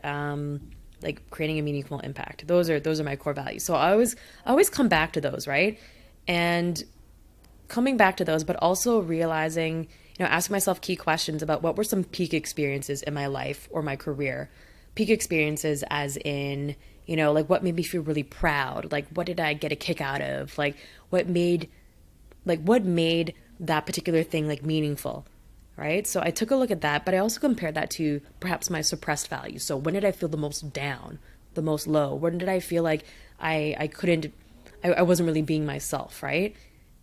creating a meaningful impact. Those are my core values. So I always come back to those, right? And coming back to those, but also realizing, asking myself key questions about what were some peak experiences in my life or my career. Peak experiences as in, what made me feel really proud? What did I get a kick out of? What made that particular thing meaningful, right? So I took a look at that, but I also compared that to perhaps my suppressed values. So when did I feel the most down, the most low? When did I feel like I wasn't really being myself, right?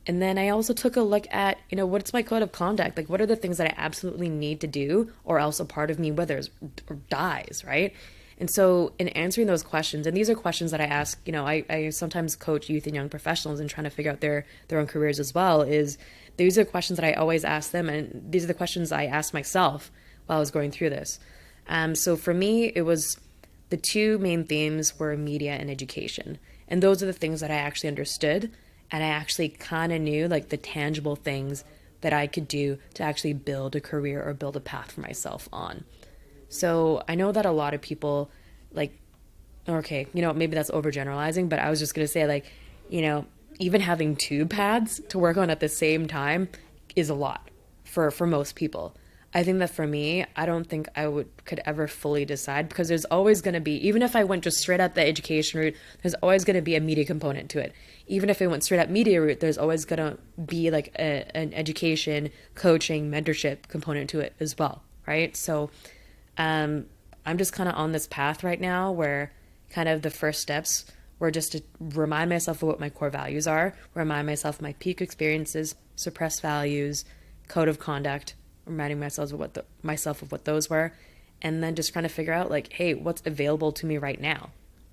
And then I also took a look at, what's my code of conduct? What are the things that I absolutely need to do, or else a part of me withers or dies, right? And so in answering those questions, and these are questions that I ask, I sometimes coach youth and young professionals in trying to figure out their own careers as well, these are questions that I always ask them, and these are the questions I asked myself while I was going through this. So for me, it was the two main themes were media and education. And those are the things that I actually understood, and I actually kind of knew the tangible things that I could do to actually build a career or build a path for myself on. So I know that a lot of people like, okay, maybe that's overgeneralizing, but I was just going to say like, even having two paths to work on at the same time is a lot for most people. I think that for me, I don't think could ever fully decide, because there's always going to be, even if I went just straight up the education route, there's always going to be a media component to it. Even if I went straight up media route, there's always going to be like an education, coaching, mentorship component to it as well, right? So I'm just kind of on this path right now where kind of the first steps were just to remind myself of what my core values are, remind myself of my peak experiences, suppressed values, code of conduct, reminding myself of what those were, and then just trying to figure out like, hey, what's available to me right now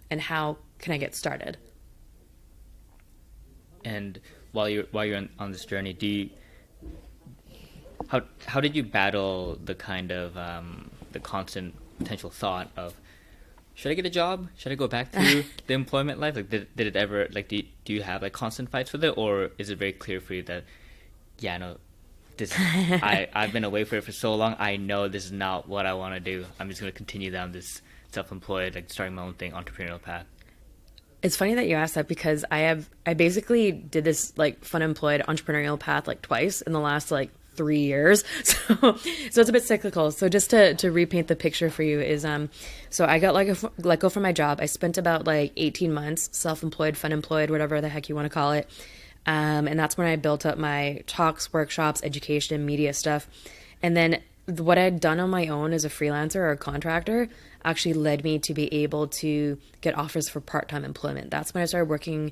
and how can I get started? And while you're on this journey, how did you battle the kind of the constant potential thought of, should I get a job? Should I go back to the employment life? Like, did it ever, like, do you have like constant fights with it, or is it very clear for you that, yeah, no, this I've been away for so long, I know this is not what I want to do. I'm just going to continue down this self-employed, like starting my own thing, entrepreneurial path. It's funny that you asked that, because I basically did this like fun employed entrepreneurial path like twice in the last like 3 years. So it's a bit cyclical. So just to repaint the picture for you is, so I got let go from my job. I spent about like 18 months self-employed, fun employed, whatever the heck you want to call it. And that's when I built up my talks, workshops, education, media stuff. And then what I'd done on my own as a freelancer or a contractor actually led me to be able to get offers for part-time employment. That's when I started working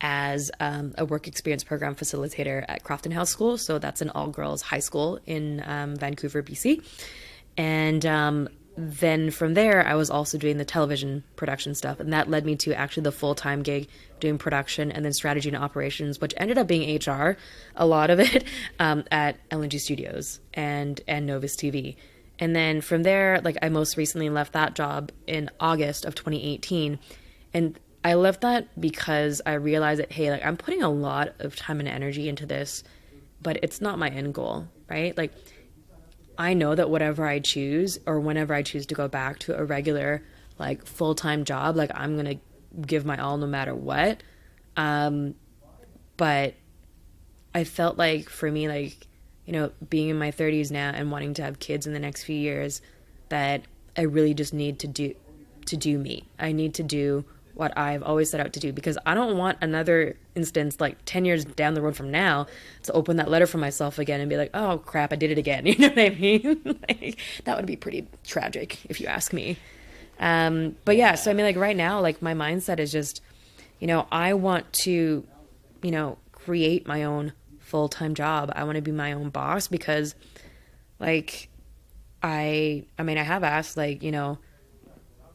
as a work experience program facilitator at Crofton House School. So that's an all-girls high school in Vancouver, BC. And then from there, I was also doing the television production stuff. And that led me to actually the full-time gig doing production and then strategy and operations, which ended up being HR, a lot of it, at LNG Studios and Novus TV. And then from there, like I most recently left that job in August of 2018. And I left that because I realized that, hey, like I'm putting a lot of time and energy into this, but it's not my end goal, right? Like I know that whatever I choose or whenever I choose to go back to a regular, like full-time job, like I'm going to give my all no matter what. But I felt like for me, like, being in my 30s now and wanting to have kids in the next few years, that I really just need to do me. I need to do what I've always set out to do, because I don't want another instance like 10 years down the road from now to open that letter for myself again and be like, oh crap, I did it again. You know what I mean? Like, that would be pretty tragic if you ask me. But yeah, so I mean, like right now, like my mindset is just, I want to, create my own full-time job. I want to be my own boss, because like, I mean, I have asked like,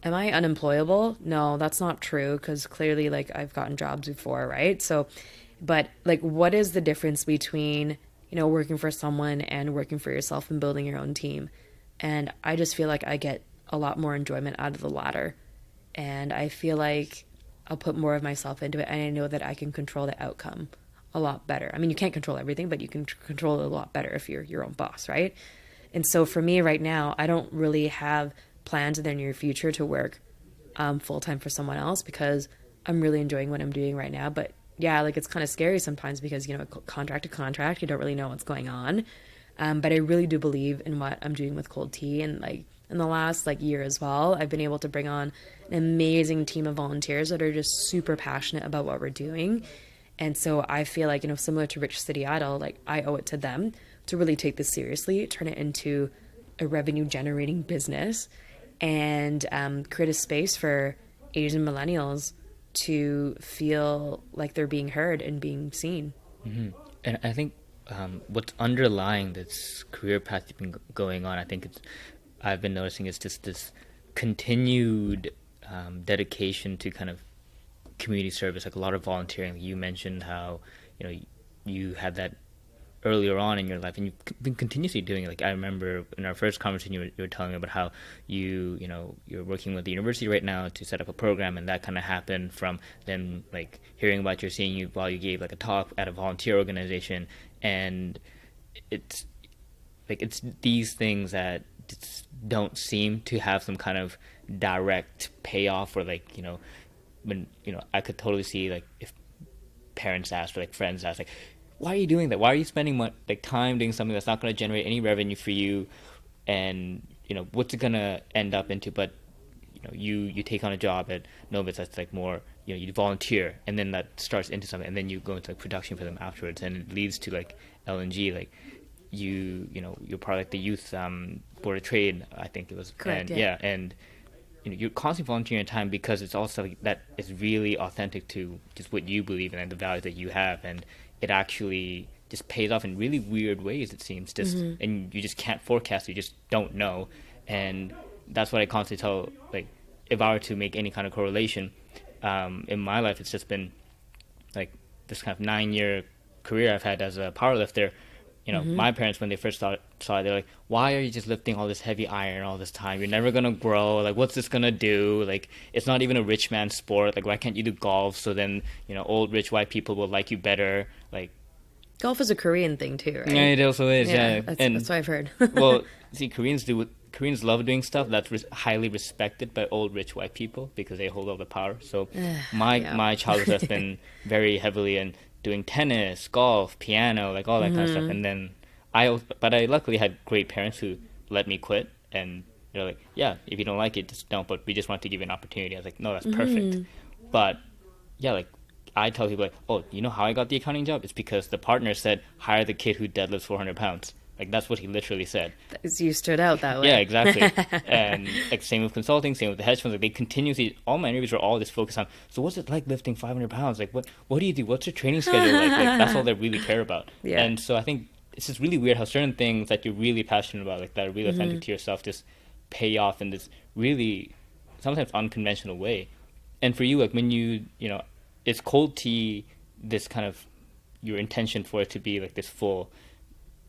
am I unemployable? No, that's not true, because clearly like I've gotten jobs before, right? So, but like what is the difference between, working for someone and working for yourself and building your own team? And I just feel like I get a lot more enjoyment out of the latter. And I feel like I'll put more of myself into it, and I know that I can control the outcome a lot better. I mean, you can't control everything, but you can control it a lot better if you're your own boss, right? And so for me right now, I don't really have plans in the near future to work full-time for someone else, because I'm really enjoying what I'm doing right now. But yeah, like it's kind of scary sometimes, because contract to contract, you don't really know what's going on, but I really do believe in what I'm doing with Cold Tea. And like in the last like year as well, I've been able to bring on an amazing team of volunteers that are just super passionate about what we're doing. And so I feel like, similar to Rich City Idol, like I owe it to them to really take this seriously, turn it into a revenue generating business, and create a space for Asian millennials to feel like they're being heard and being seen. Mm-hmm. And I think what's underlying this career path you've been going on, I think I've been noticing is just this continued dedication to kind of community service, like a lot of volunteering. You mentioned how you had that earlier on in your life, and you've been continuously doing it. Like I remember in our first conversation, you were telling me about how you're working with the university right now to set up a program, and that kind of happened from them like hearing about seeing you while you gave like a talk at a volunteer organization, and it's like it's these things that just don't seem to have some kind of direct payoff, or like, when, I could totally see like if parents ask, or like friends ask, like, why are you doing that? Why are you spending like time doing something that's not going to generate any revenue for you? And what's it going to end up into? But you take on a job at Novus that's like more, you volunteer, and then that starts into something, and then you go into like production for them afterwards, and it leads to like LNG, like you're part of like the youth board of trade, I think it was. Correct. And and you're constantly volunteering your time because it's also like, that is really authentic to just what you believe in and the values that you have, and it actually just pays off in really weird ways, it seems, just and you just can't forecast, you just don't know. And that's what I constantly tell, like, if I were to make any kind of correlation in my life, it's just been like this kind of 9-year career I've had as a powerlifter. My parents, when they first saw it, they're like, why are you just lifting all this heavy iron all this time? You're never going to grow. Like, what's this going to do? Like, it's not even a rich man's sport. Like, why can't you do golf? So then, old rich white people will like you better. Like, golf is a Korean thing too, right? Yeah, it also is. Yeah. That's what I've heard. Well, see, Koreans love doing stuff that's highly respected by old rich white people because they hold all the power. So my childhood has been very heavily in doing tennis, golf, piano, like all that kind of stuff. And then I luckily had great parents who let me quit, and they're like, yeah, if you don't like it, just don't, but we just want to give you an opportunity. I was like, no, that's perfect. But yeah, like, I tell people, like, oh, you know how I got the accounting job? It's because the partner said, hire the kid who deadlifts 400 pounds. Like, that's what he literally said. You stood out that way. Yeah, exactly. And like, same with consulting, same with the hedge funds. Like, they continuously, all my interviews were all just focused on, so what's it like lifting 500 pounds? Like, what do you do? What's your training schedule like? Like, that's all they really care about. Yeah. And so I think it's just really weird how certain things that you're really passionate about, like, that are really authentic to yourself, just pay off in this really sometimes unconventional way. And for you, like, when is cold tea this kind of your intention for it to be like this full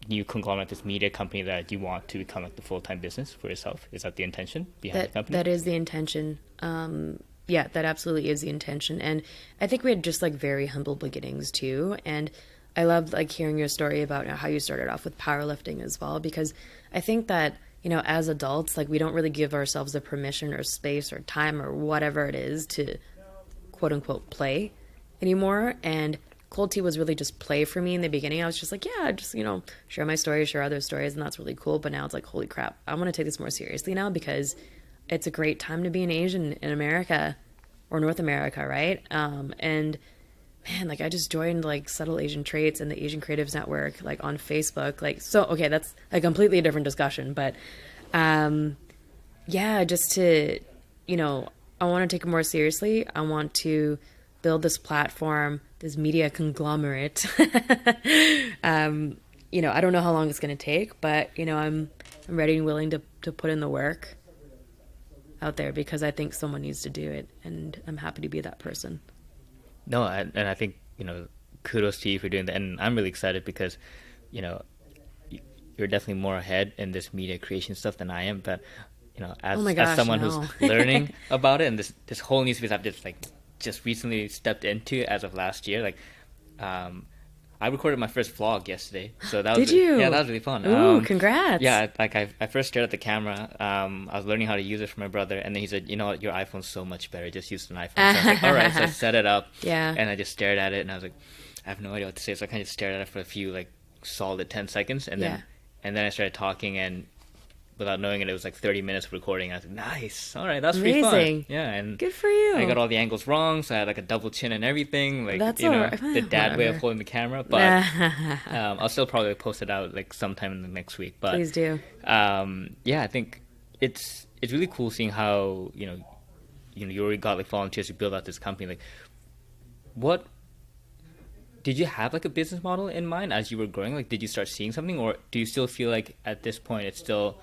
new conglomerate, this media company that you want to become like the full-time business for yourself? Is that the intention behind the company? That is the intention. Yeah, that absolutely is the intention. And I think we had just like very humble beginnings too. And I loved like hearing your story about how you started off with powerlifting as well, because I think that, as adults, like, we don't really give ourselves the permission or space or time or whatever it is to quote unquote play anymore. And cold tea was really just play for me in the beginning. I was just like, yeah, just, share my stories, share other stories, and that's really cool. But now it's like, holy crap, I want to take this more seriously now, because it's a great time to be an Asian in America or North America, right? And man, like, I just joined like Subtle Asian Traits and the Asian Creatives Network, like, on Facebook. Like, so, okay, that's a completely different discussion, but yeah, just to, I want to take it more seriously. I want to build this platform, this media conglomerate. I don't know how long it's going to take, but, I'm ready and willing to put in the work out there, because I think someone needs to do it, and I'm happy to be that person. No, and I think, kudos to you for doing that. And I'm really excited because, you're definitely more ahead in this media creation stuff than I am. But, as someone who's learning about it, and this whole new space I've just recently stepped into as of last year, like, I recorded my first vlog yesterday. So that was Did you? Yeah, that was really fun. Ooh, congrats. Yeah, like, I first stared at the camera. I was learning how to use it from my brother, and then he said, your iPhone's so much better. Just use an iPhone. So I was like, all right. So I set it up. Yeah. And I just stared at it, and I was like, I have no idea what to say. So I kind of stared at it for a few, like, solid 10 seconds. And then I started talking, and without knowing it, it was like 30 minutes of recording. I was like, nice. All right, that's pretty fun. Yeah, and good for you. I got all the angles wrong, so I had like a double chin and everything. Like, that's the dad way of holding the camera. But I'll still probably post it out like sometime in the next week. But please do. Yeah, I think it's really cool seeing how you already got like volunteers to build out this company. Like, what did you have like a business model in mind as you were growing? Like, did you start seeing something, or do you still feel like at this point it's still,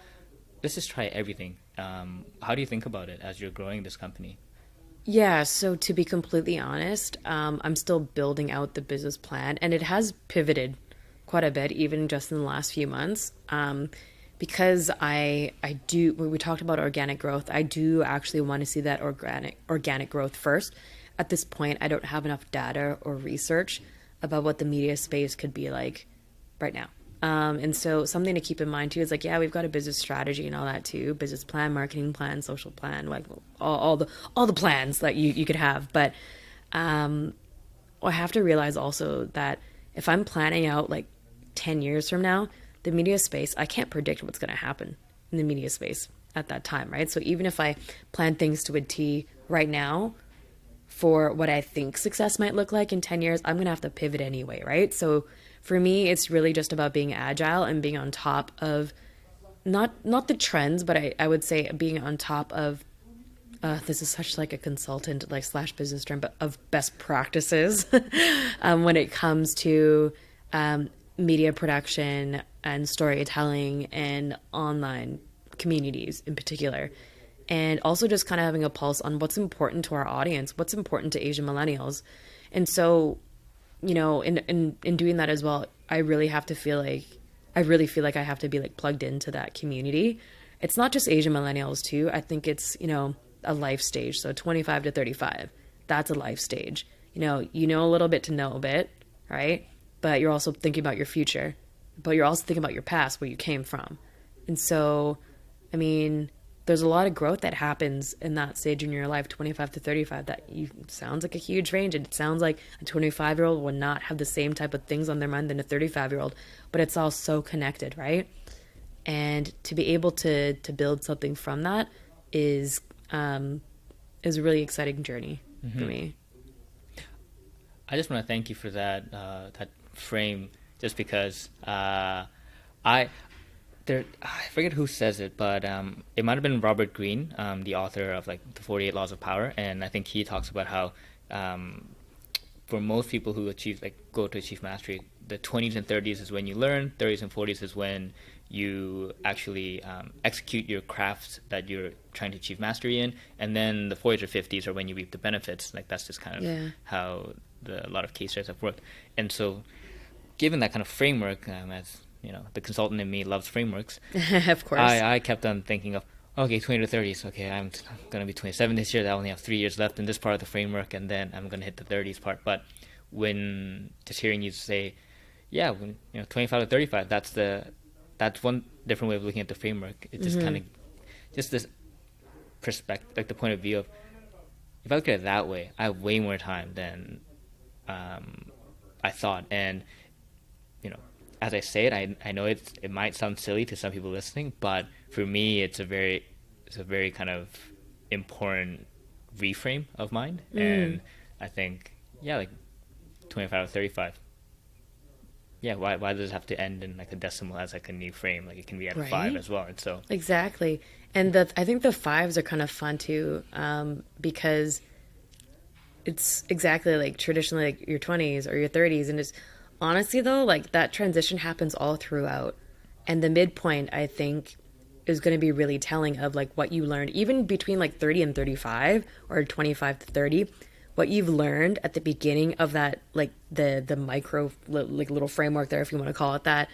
let's just try everything? How do you think about it as you're growing this company? Yeah, so to be completely honest, I'm still building out the business plan, and it has pivoted quite a bit, even just in the last few months. Because I do, when we talked about organic growth, I do actually want to see that organic growth first. At this point, I don't have enough data or research about what the media space could be like right now. And so something to keep in mind too is like, yeah, we've got a business strategy and all that too, business plan, marketing plan, social plan, like all the plans that you could have. But I have to realize also that if I'm planning out like 10 years from now, the media space, I can't predict what's going to happen in the media space at that time, right? So even if I plan things to a T right now for what I think success might look like in 10 years, I'm going to have to pivot anyway, right? So for me, it's really just about being agile and being on top of not the trends, but I would say being on top of this is such like a consultant like slash business term, but of best practices when it comes to media production and storytelling and online communities in particular. And also just kind of having a pulse on what's important to our audience, what's important to Asian millennials. And so, you know, in doing that as well, I really feel like I have to be like plugged into that community. It's not just Asian millennials too. I think it's, you know, a life stage. So 25 to 35, that's a life stage. You know a little bit to know a bit, right? But you're also thinking about your future, but you're also thinking about your past, where you came from. And so, I mean, there's a lot of growth that happens in that stage in your life, 25 to 35, sounds like a huge range. And it sounds like a 25-year-old would not have the same type of things on their mind than a 35-year-old, but it's all so connected, right? And to be able to build something from that is a really exciting journey for me. I just want to thank you for that that frame, just because I forget who says it, but it might have been Robert Greene, the author of like the 48 Laws of Power, and I think he talks about how for most people who go to achieve mastery, the 20s and 30s is when you learn, 30s and 40s is when you actually execute your crafts that you're trying to achieve mastery in, and then the 40s or 50s are when you reap the benefits. Like that's just kind of how a lot of case studies have worked. And so, given that kind of framework, as you know, the consultant in me loves frameworks. Of course. I kept on thinking of, okay, 20 to 30s. Okay, I'm going to be 27 this year. I only have 3 years left in this part of the framework, and then I'm going to hit the 30s part. But when just hearing you say, 25 to 35, that's one different way of looking at the framework. It just kind of, just this perspective, like the point of view of, if I look at it that way, I have way more time than I thought. And, you know, as I say it, I know it might sound silly to some people listening, but for me, it's a very kind of important reframe of mine. And I think, like 25 or 35. Yeah, why does it have to end in like a decimal as like a new frame? Like it can be at right. 5 as well. And so exactly. And I think the 5s are kind of fun too, because it's exactly like traditionally like your 20s or your 30s, and it's honestly though, like that transition happens all throughout, and the midpoint I think is going to be really telling of like what you learned even between like 30 and 35 or 25 to 30. What you've learned at the beginning of that, like the micro like little framework there, if you want to call it that,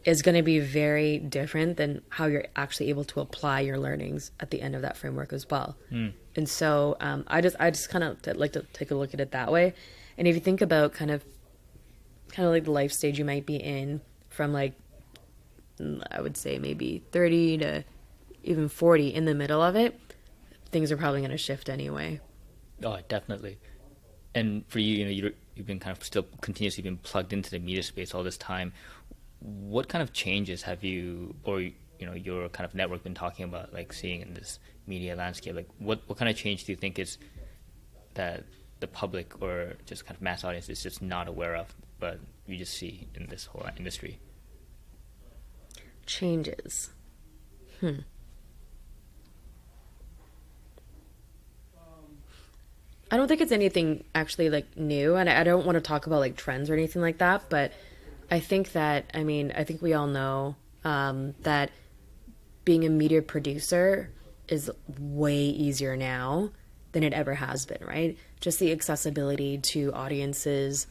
is going to be very different than how you're actually able to apply your learnings at the end of that framework as well. And so I just kind of like to take a look at it that way. And if you think about kind of like the life stage you might be in from like, I would say maybe 30 to even 40, in the middle of it, things are probably going to shift anyway. Oh, definitely. And for you, you've been kind of still continuously been plugged into the media space all this time. What kind of changes have you, or your kind of network, been talking about, like seeing in this media landscape? Like what kind of change do you think is that the public or just kind of mass audience is just not aware of, but you just see in this whole industry? Changes. I don't think it's anything actually like new, and I don't want to talk about like trends or anything like that, but I think we all know that being a media producer is way easier now than it ever has been, right? Just the accessibility to audiences,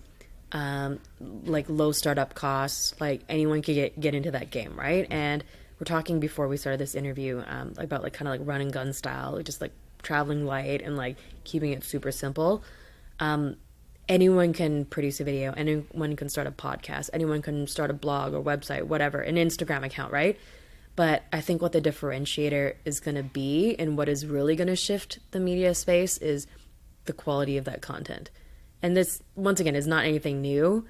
like low startup costs, like anyone could get into that game, right? And we're talking before we started this interview about like kind of like run and gun style, just like traveling light and like keeping it super simple. anyone can produce a video, anyone can start a podcast, anyone can start a blog or website, whatever, an Instagram account, right? But I think what the differentiator is going to be and what is really going to shift the media space is the quality of that content. And this, once again, is not anything new,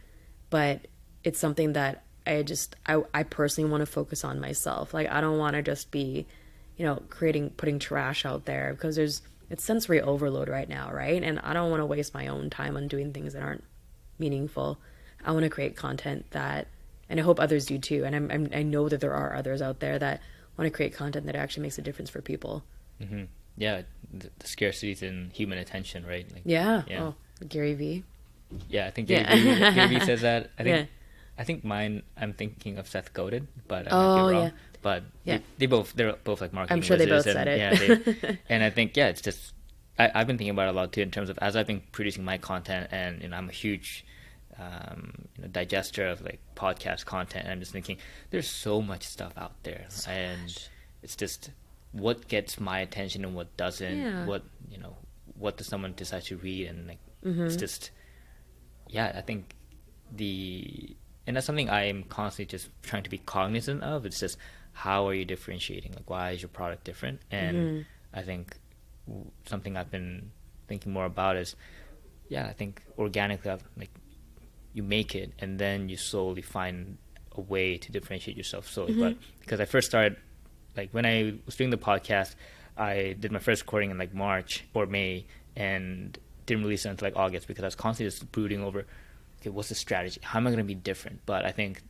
but it's something that I personally want to focus on myself. Like, I don't want to just be, putting trash out there, because it's sensory overload right now, right? And I don't want to waste my own time on doing things that aren't meaningful. I want to create content that, and I hope others do too. And I know that there are others out there that want to create content that actually makes a difference for people. Mm-hmm. Yeah, the scarcity is in human attention, right? Like, yeah. Oh, Gary Vee. Yeah, I think Gary Vee says that. I think mine, I'm thinking of Seth Godin, but I might be wrong. Yeah. But they're both like marketing. I'm sure they both said it. Yeah, and I think it's just I've been thinking about it a lot too, in terms of, as I've been producing my content, and I'm a huge digester of like podcast content, and I'm just thinking there's so much stuff out there, it's just what gets my attention and what doesn't. Yeah. What does someone decide to read, and like it's just I think and that's something I am constantly just trying to be cognizant of. It's just, how are you differentiating? Like, why is your product different? And I think something I've been thinking more about is, I think organically, you make it, and then you slowly find a way to differentiate yourself slowly. But because I first started, like when I was doing the podcast, I did my first recording in like March or May, and didn't release it until like August, because I was constantly just brooding over, okay, what's the strategy? How am I going to be different? But I think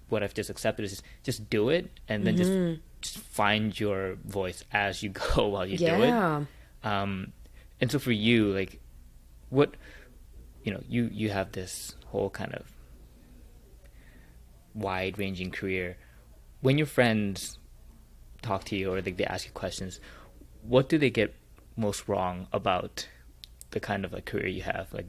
what I've just accepted is just do it, and then just find your voice as you go while you do it. And so for you, like, what, you have this whole kind of wide-ranging career. When your friends talk to you, or they ask you questions, what do they get most wrong about the kind of like career you have? Like,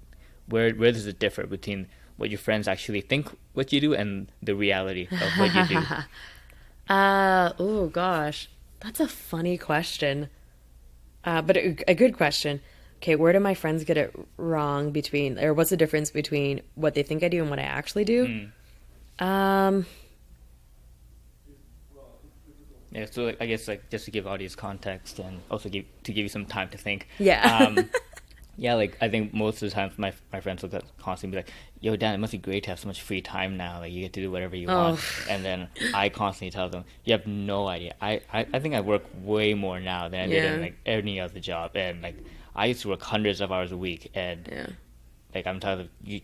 where does it differ between what your friends actually think what you do and the reality of what you do? Oh gosh, that's a funny question, but a good question. Okay, where do my friends get it wrong between, or what's the difference between what they think I do and what I actually do? Yeah, so like, I guess like just to give audience context, and also give you some time to think. Like I think most of the time my friends will constantly be like, yo, Dan, it must be great to have so much free time now. Like, you get to do whatever you want. And then I constantly tell them, you have no idea. I think I work way more now than I did in like any other job. And like, I used to work hundreds of hours a week, and like I'm telling them, you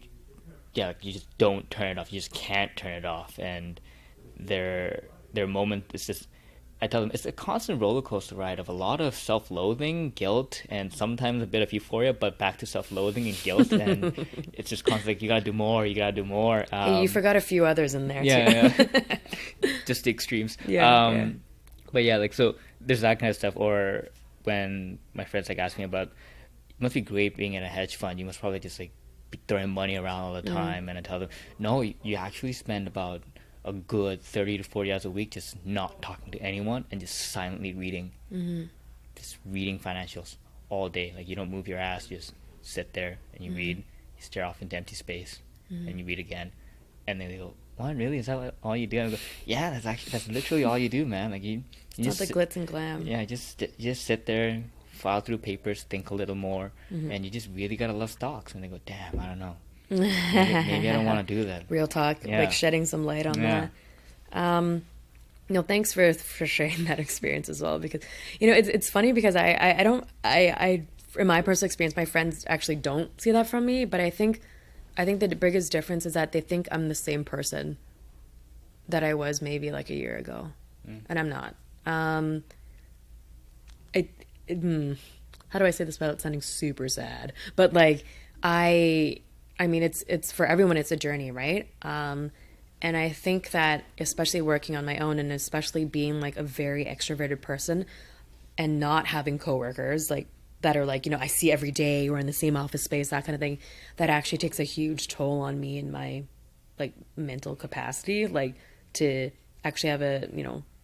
just don't turn it off. You just can't turn it off. And their moment is just, I tell them, it's a constant roller coaster ride of a lot of self-loathing, guilt, and sometimes a bit of euphoria, but back to self-loathing and guilt. And it's just constantly like, you gotta do more. You forgot a few others in there too. Just the extremes. But like, so there's that kind of stuff. Or when my friends like ask me about, it must be great being in a hedge fund. You must probably just like be throwing money around all the time. And I tell them, no, you actually spend about a good 30 to 40 hours a week just not talking to anyone and just silently reading. Just reading financials all day. Like, you don't move your ass, you just sit there and you read. You stare off into empty space and you read again. And then they go, what, really? Is that all you do? And I go, yeah, that's literally all you do, man. Like, you it's just not the glitz and glam. Yeah, just sit there, file through papers, think a little more, and you just really gotta love stocks. And they go, damn, I don't know. Maybe I don't want to do that. Real talk, like shedding some light on that. Thanks for sharing that experience as well, because it's funny, because I don't in my personal experience, my friends actually don't see that from me, but I think the biggest difference is that they think I'm the same person that I was maybe like a year ago, and I'm not. How do I say this without sounding super sad? But like, I mean, it's for everyone, it's a journey, right? And I think that, especially working on my own, and especially being like a very extroverted person and not having coworkers like that are like, I see every day, we're in the same office space, that kind of thing, that actually takes a huge toll on me and my like mental capacity, like to actually have a,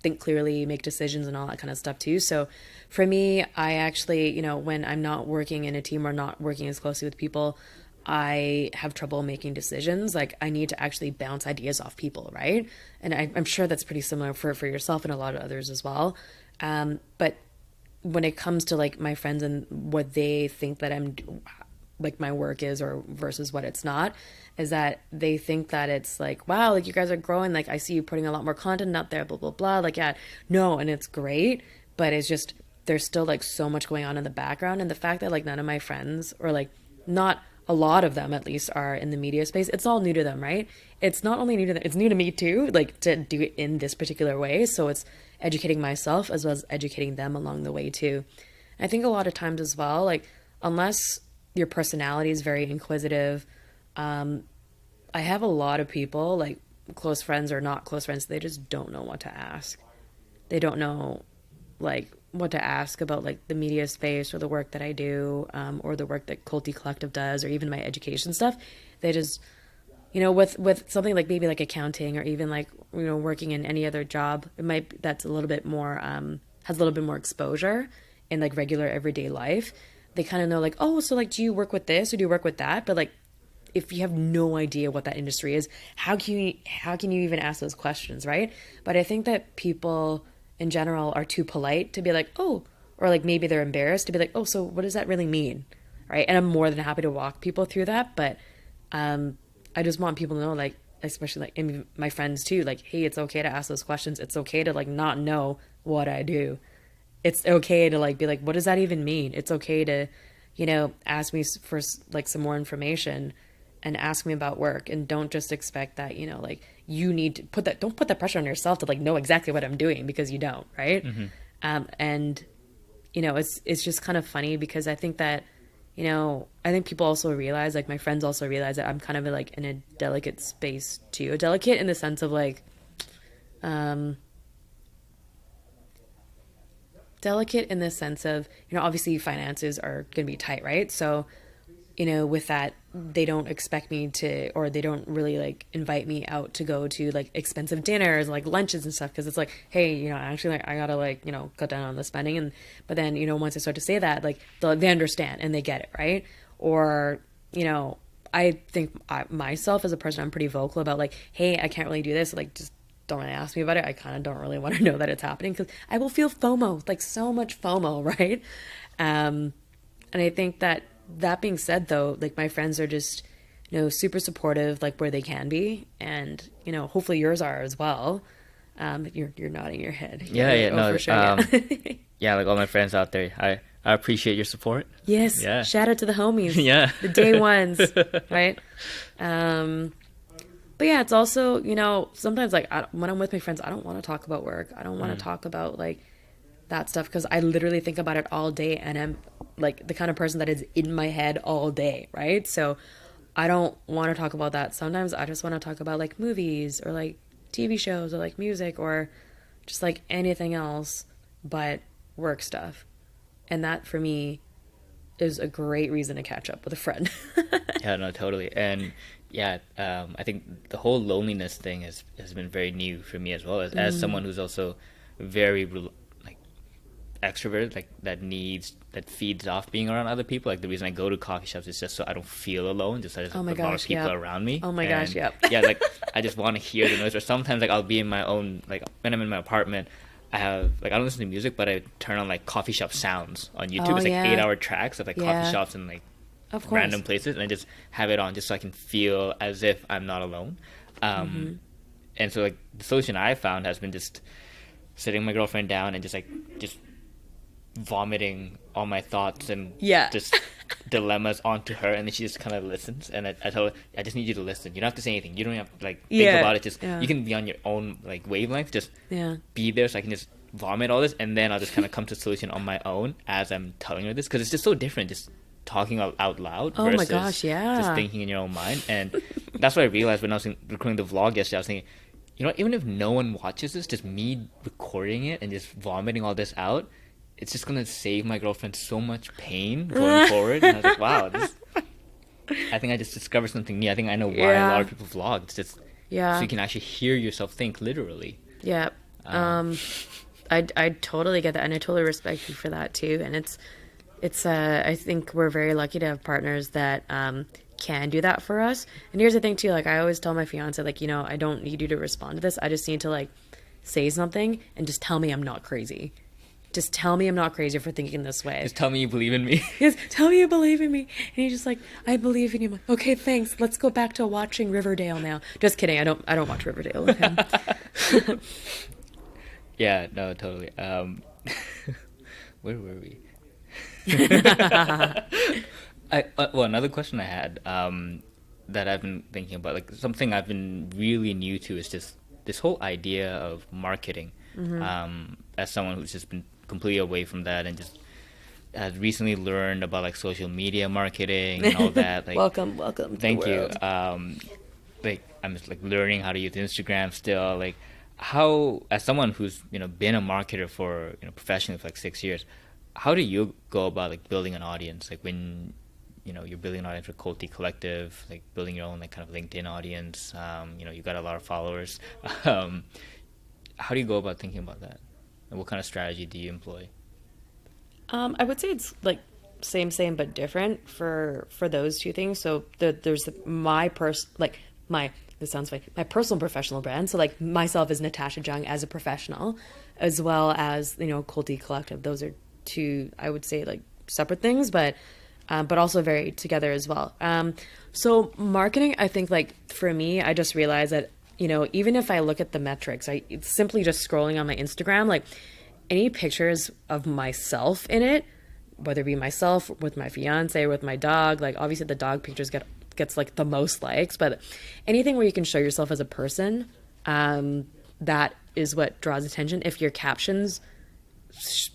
think clearly, make decisions and all that kind of stuff too. So for me, I actually, when I'm not working in a team or not working as closely with people, I have trouble making decisions. Like, I need to actually bounce ideas off people, right? And I'm sure that's pretty similar for yourself and a lot of others as well. But when it comes to like my friends and what they think that I'm like my work is or versus what it's not, is that they think that it's like, wow, like you guys are growing, like I see you putting a lot more content out there, blah blah blah, like yeah, no, and it's great, but it's just there's still like so much going on in the background. And the fact that like none of my friends, or like not a lot of them at least, are in the media space, it's all new to them, right? It's not only new to them, it's new to me too, like to do it in this particular way. So it's educating myself as well as educating them along the way too. I think a lot of times as well, like unless your personality is very inquisitive, I have a lot of people, like close friends or not close friends, they just don't know what to ask. They don't know like what to ask about like the media space or the work that I do, or the work that Culty Collective does, or even my education stuff. They just, you know, with something like maybe like accounting or even like, you know, working in any other job, it might, that's a little bit more, has a little bit more exposure in like regular everyday life. They kind of know like, oh, so like, do you work with this or do you work with that? But like, if you have no idea what that industry is, how can you even ask those questions, right? But I think that people in general are too polite to be like, oh, or like maybe they're embarrassed to be like, oh, so what does that really mean, right? And I'm more than happy to walk people through that, but I just want people to know, like, especially like in my friends too, like, hey, it's okay to ask those questions. It's okay to like not know what I do. It's okay to like be like, what does that even mean? It's okay to, you know, ask me for like some more information and ask me about work, and don't just expect that, you know, like you need to don't put that pressure on yourself to like know exactly what I'm doing, because you don't, right? And you know, it's just kind of funny because I think that, you know, I think people also realize, like my friends also realize that I'm kind of like in a delicate space too. Delicate in the sense of like, delicate in the sense of, you know, obviously finances are going to be tight, right? So, you know, with that, they don't expect me to, or they don't really like invite me out to go to like expensive dinners, like lunches and stuff. Cause it's like, hey, you know, actually like I gotta like, you know, cut down on the spending. And, but then, you know, once I start to say that, like they understand and they get it. Right. Or, you know, I think myself as a person, I'm pretty vocal about like, hey, I can't really do this. Like, just don't ask me about it. I kind of don't really want to know that it's happening, because I will feel FOMO, like so much FOMO. Right. And I think that being said though, like my friends are just, you know, super supportive, like where they can be. And, you know, hopefully yours are as well. You're nodding your head. Yeah, oh, no, for sure, yeah. yeah, like all my friends out there, I appreciate your support. Yes. Yeah. Shout out to the homies. Yeah. The day ones. Right. But yeah, it's also, you know, sometimes like when I'm with my friends, I don't want to talk about work. I don't want to talk about like that stuff, because I literally think about it all day, and I'm like the kind of person that is in my head all day, right? So I don't want to talk about that. Sometimes I just want to talk about like movies or like TV shows or like music or just like anything else but work stuff. And that for me is a great reason to catch up with a friend. Yeah, no, totally. And yeah, I think the whole loneliness thing has been very new for me as well, as someone who's also very extrovert, like that feeds off being around other people. Like the reason I go to coffee shops is just so I don't feel alone, just so there's a lot of people around me. Oh my gosh, yep. Yeah, like I just want to hear the noise. Or sometimes like I'll be in my own, like when I'm in my apartment, I have like, I don't listen to music, but I turn on like coffee shop sounds on YouTube. It's like 8-hour tracks of like coffee shops and like random places, and I just have it on just so I can feel as if I'm not alone. And so like the solution I found has been just sitting my girlfriend down and just vomiting all my thoughts and just dilemmas onto her, and then she just kind of listens, and I tell her, I just need you to listen. You don't have to say anything. You don't have to like think about it. Just you can be on your own like wavelength. Just be there, so I can just vomit all this, and then I'll just kind of come to a solution on my own as I'm telling her this, because it's just so different just talking out loud versus just thinking in your own mind. And that's what I realized when I was recording the vlog yesterday. I was thinking, you know what, even if no one watches this, just me recording it and just vomiting all this out, it's just going to save my girlfriend so much pain going forward. And I was like, wow, I think I just discovered something new. I think I know why a lot of people vlog. It's just so you can actually hear yourself think, literally. Yeah. I totally get that, and I totally respect you for that too. And it's I think we're very lucky to have partners that can do that for us. And here's the thing too, like I always tell my fiance, like, you know, I don't need you to respond to this. I just need to like say something and just tell me I'm not crazy. Just tell me I'm not crazy for thinking this way. Just tell me you believe in me. Just tell me you believe in me. And he's just like, I believe in you. I'm like, okay, thanks. Let's go back to watching Riverdale now. Just kidding. I don't watch Riverdale with him. Yeah, no, totally. Where were we? Well, another question I had that I've been thinking about, like something I've been really new to, is just this whole idea of marketing. As someone who's just been completely away from that and just has recently learned about like social media marketing and all that. Like, welcome. Thank you. Like I'm just like learning how to use Instagram still. Like, how, as someone who's been a marketer for professionally for like 6 years, how do you go about like building an audience? Like when you're building an audience for Culty Collective, like building your own like kind of LinkedIn audience. You got a lot of followers. How do you go about thinking about that? And what kind of strategy do you employ? I would say it's like same but different for those two things. So there's my this sounds like my personal professional brand. So like myself as Natasha Jung as a professional, as well as Culty Collective. Those are two, I would say, like separate things, but also very together as well. So marketing, I think, like for me, I just realized that even if I look at the metrics, it's simply just scrolling on my Instagram, like any pictures of myself in it, whether it be myself with my fiance, with my dog, like obviously the dog pictures gets like the most likes, but anything where you can show yourself as a person, that is what draws attention. If your captions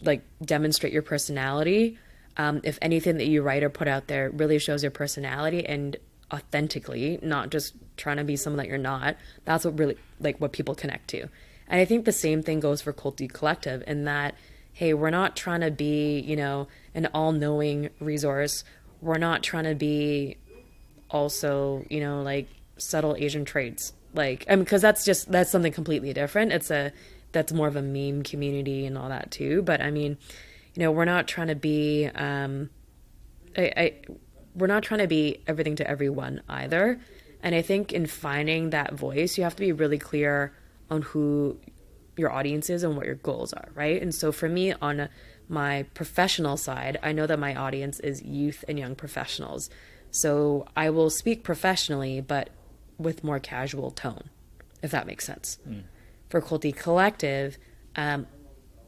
like demonstrate your personality, if anything that you write or put out there really shows your personality and authentically, not just trying to be someone that you're not, that's what really, like, what people connect to. And I think the same thing goes for Culty Collective, in that, hey, we're not trying to be, an all-knowing resource. We're not trying to be also, like subtle Asian traits. Like, I mean, because that's something completely different. That's more of a meme community and all that too. But I mean, we're not trying to be, we're not trying to be everything to everyone either. And I think in finding that voice, you have to be really clear on who your audience is and what your goals are, right? And so for me, on my professional side, I know that my audience is youth and young professionals. So I will speak professionally, but with more casual tone, if that makes sense. For Culty Collective,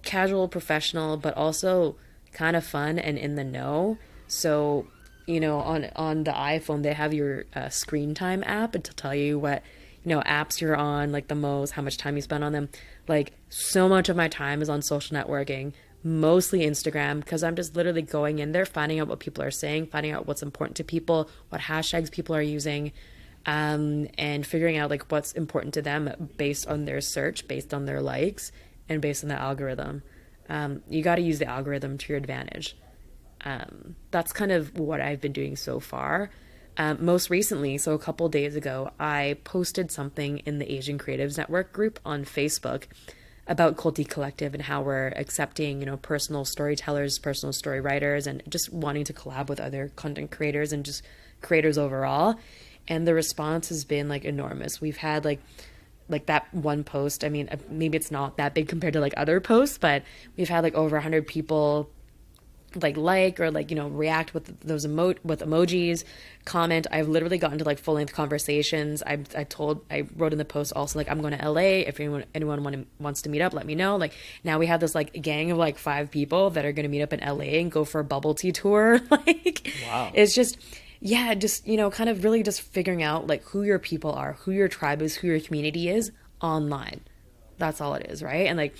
casual, professional, but also kind of fun and in the know. So on the iPhone, they have your screen time app, and to tell you what apps you're on, like the most, how much time you spend on them. Like, so much of my time is on social networking, mostly Instagram, because I'm just literally going in there, finding out what people are saying, finding out what's important to people, what hashtags people are using, and figuring out like what's important to them based on their search, based on their likes, and based on the algorithm. You got to use the algorithm to your advantage. That's kind of what I've been doing so far. Most recently, so a couple days ago, I posted something in the Asian Creatives Network group on Facebook about Culty Collective and how we're accepting, personal storytellers, personal story writers, and just wanting to collab with other content creators and just creators overall. And the response has been like enormous. We've had like that one post. I mean, maybe it's not that big compared to like other posts, but we've had like over 100 people like or like react with those with emojis, comment. I've literally gotten to like full length conversations. I wrote in the post also, like, I'm going to LA. If anyone wants to meet up, let me know. Like, now we have this like gang of like 5 people that are going to meet up in LA and go for a bubble tea tour. Like, wow. It's just, yeah, just kind of really just figuring out like who your people are, who your tribe is, who your community is online. That's all it is, right? And like,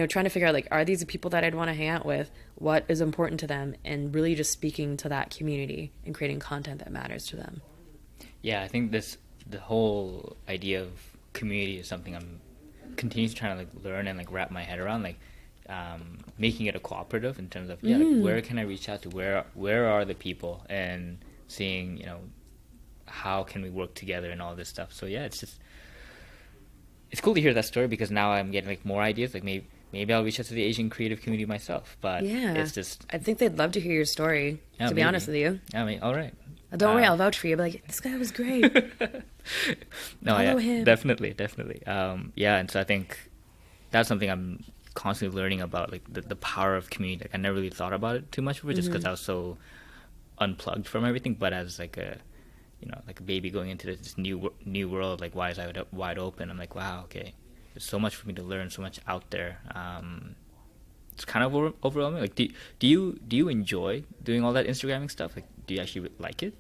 trying to figure out like, are these the people that I'd want to hang out with? What is important to them? And really just speaking to that community and creating content that matters to them. Yeah, I think the whole idea of community is something I'm continuously trying to like learn and like wrap my head around, like making it a cooperative in terms of like, where can I reach out to, where are the people, and seeing how can we work together and all this stuff. So yeah, it's cool to hear that story, because now I'm getting like more ideas. Like maybe I'll reach out to the Asian creative community myself. But yeah, it's just, I think they'd love to hear your story. To be honest with you, I mean, all right. Don't worry, I'll vouch for you. But like, this guy was great. No, Follow yeah, him. definitely. Yeah, and so I think that's something I'm constantly learning about, like the power of community. Like, I never really thought about it too much before, just because I was so unplugged from everything. But as like a like a baby going into this new world, like wide open, I'm like, wow, okay, there's so much for me to learn, so much out there. It's kind of overwhelming. Like, do you enjoy doing all that Instagramming stuff? Like, do you actually like it?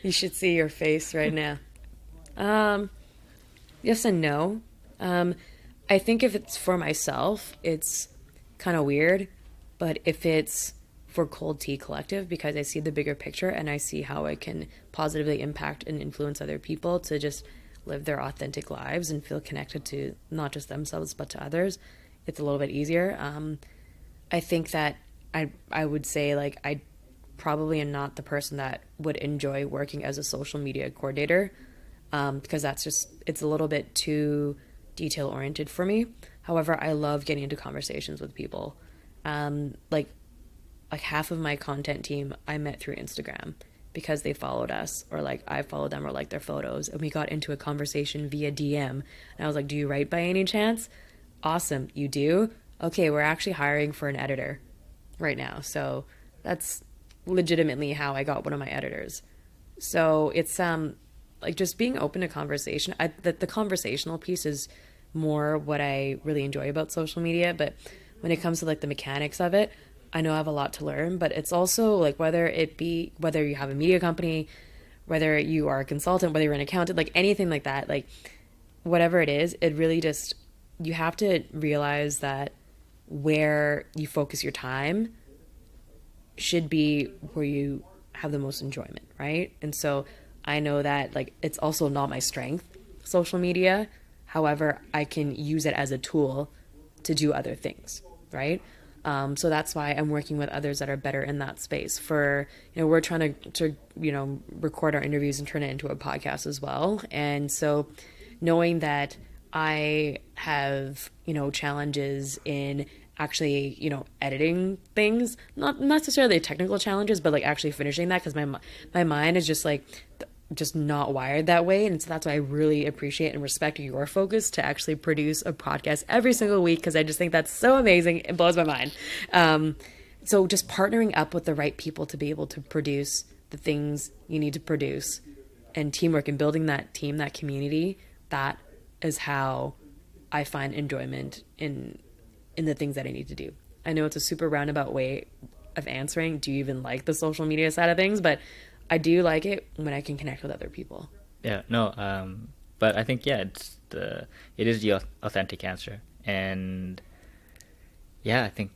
You should see your face right now. Yes and no. I think if it's for myself, it's kind of weird. But if it's for Cold Tea Collective, because I see the bigger picture and I see how I can positively impact and influence other people to just live their authentic lives and feel connected to not just themselves but to others, it's a little bit easier. I think that I would say, like, I probably am not the person that would enjoy working as a social media coordinator, because it's a little bit too detail oriented for me. However, I love getting into conversations with people. Like half of my content team I met through Instagram because they followed us, or like I followed them or liked their photos, and we got into a conversation via DM. And I was like, do you write by any chance? Awesome, you do? Okay, we're actually hiring for an editor right now. So that's legitimately how I got one of my editors. So it's like just being open to conversation. The conversational piece is more what I really enjoy about social media. But when it comes to like the mechanics of it, I know I have a lot to learn. But it's also like whether you have a media company, whether you are a consultant, whether you're an accountant, like anything like that, like whatever it is, it really just, you have to realize that where you focus your time should be where you have the most enjoyment, right? And so I know that like it's also not my strength, social media. However, I can use it as a tool to do other things, right? So that's why I'm working with others that are better in that space. We're trying to record our interviews and turn it into a podcast as well. And so knowing that I have, challenges in actually, editing things, not necessarily technical challenges, but like actually finishing that, because my mind is just like just not wired that way. And so that's why I really appreciate and respect your focus to actually produce a podcast every single week, because I just think that's so amazing. It blows my mind. So just partnering up with the right people to be able to produce the things you need to produce, and teamwork and building that team, that community, that is how I find enjoyment in the things that I need to do. I know it's a super roundabout way of answering, do you even like the social media side of things? But I do like it when I can connect with other people. Yeah, no, but I think, yeah, it is the authentic answer. And yeah, I think,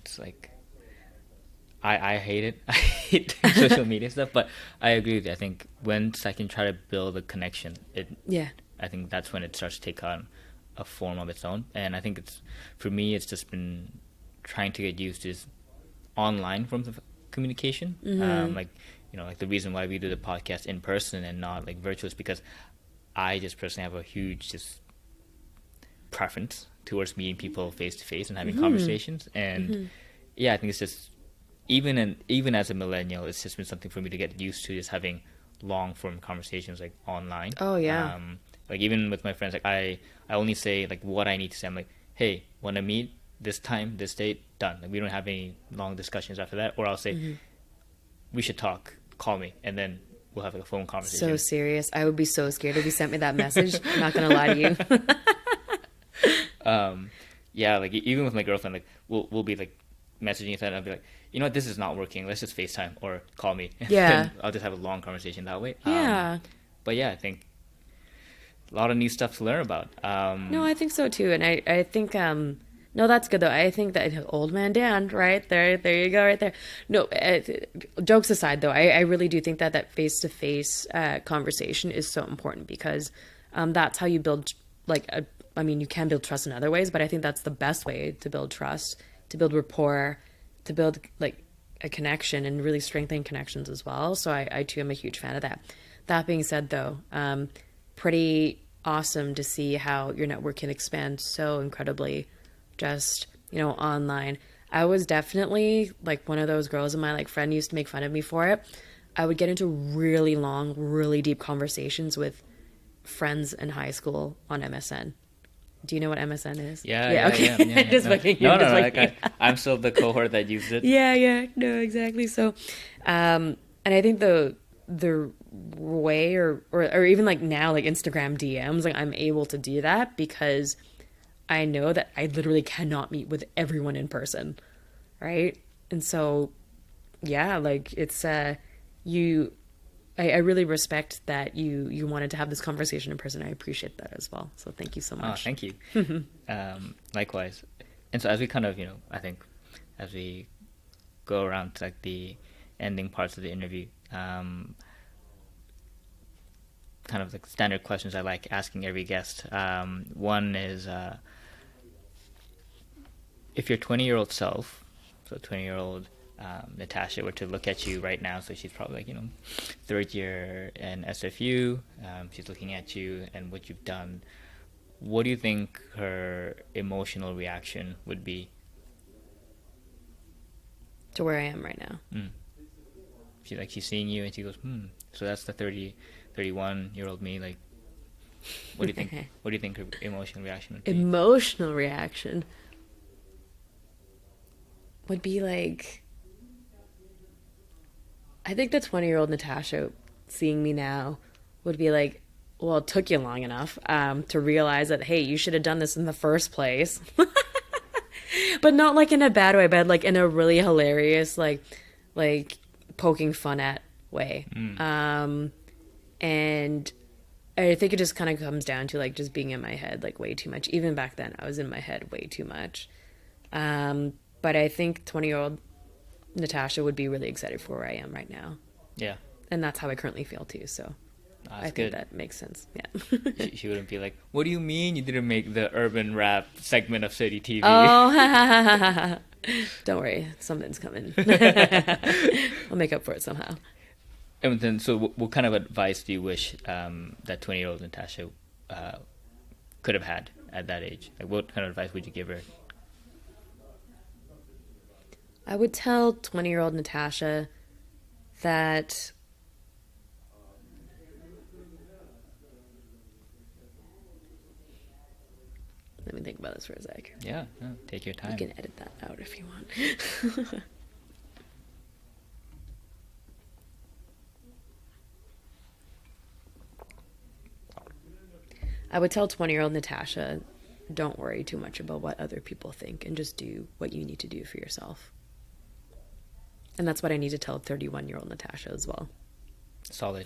it's like, I hate it. I hate social media stuff, but I agree with you. I think once I can try to build a connection, I think that's when it starts to take on a form of its own. And I think for me, it's just been trying to get used to this online forms of communication. Like the reason why we do the podcast in person and not like virtual is because I just personally have a huge just preference towards meeting people face to face and having conversations. And I think it's just even as a millennial, it's just been something for me to get used to, just having long form conversations like online. Oh yeah. Like even with my friends, like I only say like what I need to say. I'm like, hey, want to meet this time, this date, done. Like we don't have any long discussions after that. Or I'll say, we should talk, call me, and then we'll have like a phone conversation. So serious. I would be so scared if you sent me that message. I'm not gonna lie to you. Yeah, like even with my girlfriend, like we'll be like messaging each other, and I'll be like, you know what, this is not working. Let's just FaceTime or call me. Yeah. I'll just have a long conversation that way. Yeah. But yeah, I think a lot of new stuff to learn about. No, I think so too. And I think, no, that's good though. I think that old man Dan, right there you go, right there. No, jokes aside though, I really do think that face-to-face conversation is so important, because that's how you build you can build trust in other ways, but I think that's the best way to build trust, to build rapport, to build like a connection and really strengthen connections as well. So I too am a huge fan of that. That being said though, pretty awesome to see how your network can expand so incredibly just, online. I was definitely like one of those girls, and my like friend used to make fun of me for it. I would get into really long, really deep conversations with friends in high school on MSN. Do you know what MSN is? Yeah, Okay. Just no. fucking No, you. no, Just no, like, I'm still the cohort that used it. yeah. No, exactly. So, and I think the way or even like now, like Instagram DMs, like I'm able to do that because I know that I literally cannot meet with everyone in person, right? And so, yeah, like it's you. I really respect that you wanted to have this conversation in person. I appreciate that as well. So thank you so Oh, much. thank you. Likewise. And so as we kind of, I think as we go around to like the ending parts of the interview, kind of like standard questions I like asking every guest. One is, if your 20-year-old self, so 20-year-old Natasha, were to look at you right now, so she's probably like, third year in SFU, she's looking at you and what you've done, what do you think her emotional reaction would be? To where I am right now. She's seeing you and she goes, so that's the 31-year-old me, like, what do you think? What do you think her emotional reaction would be? Emotional reaction would be like, I think the 20-year-old Natasha seeing me now would be like, well, it took you long enough to realize that, hey, you should have done this in the first place. But not like in a bad way, but like in a really hilarious, like poking fun at way. And I think it just kind of comes down to like just being in my head like way too much. Even back then, I was in my head way too much. But I think 20-year-old Natasha would be really excited for where I am right now. Yeah. And that's how I currently feel too. So I think good. that makes sense. Yeah. She wouldn't be like, what do you mean you didn't make the urban rap segment of City TV? Oh, don't worry. Something's coming. I'll make up for it somehow. And then, so what kind of advice do you wish that 20-year-old Natasha could have had at that age? Like, what kind of advice would you give her? I would tell 20-year-old Natasha that let me think about this for a sec. Yeah, no, take your time. You can edit that out if you want. I would tell 20-year-old Natasha, don't worry too much about what other people think and just do what you need to do for yourself. And that's what I need to tell 31-year-old Natasha as well. Solid.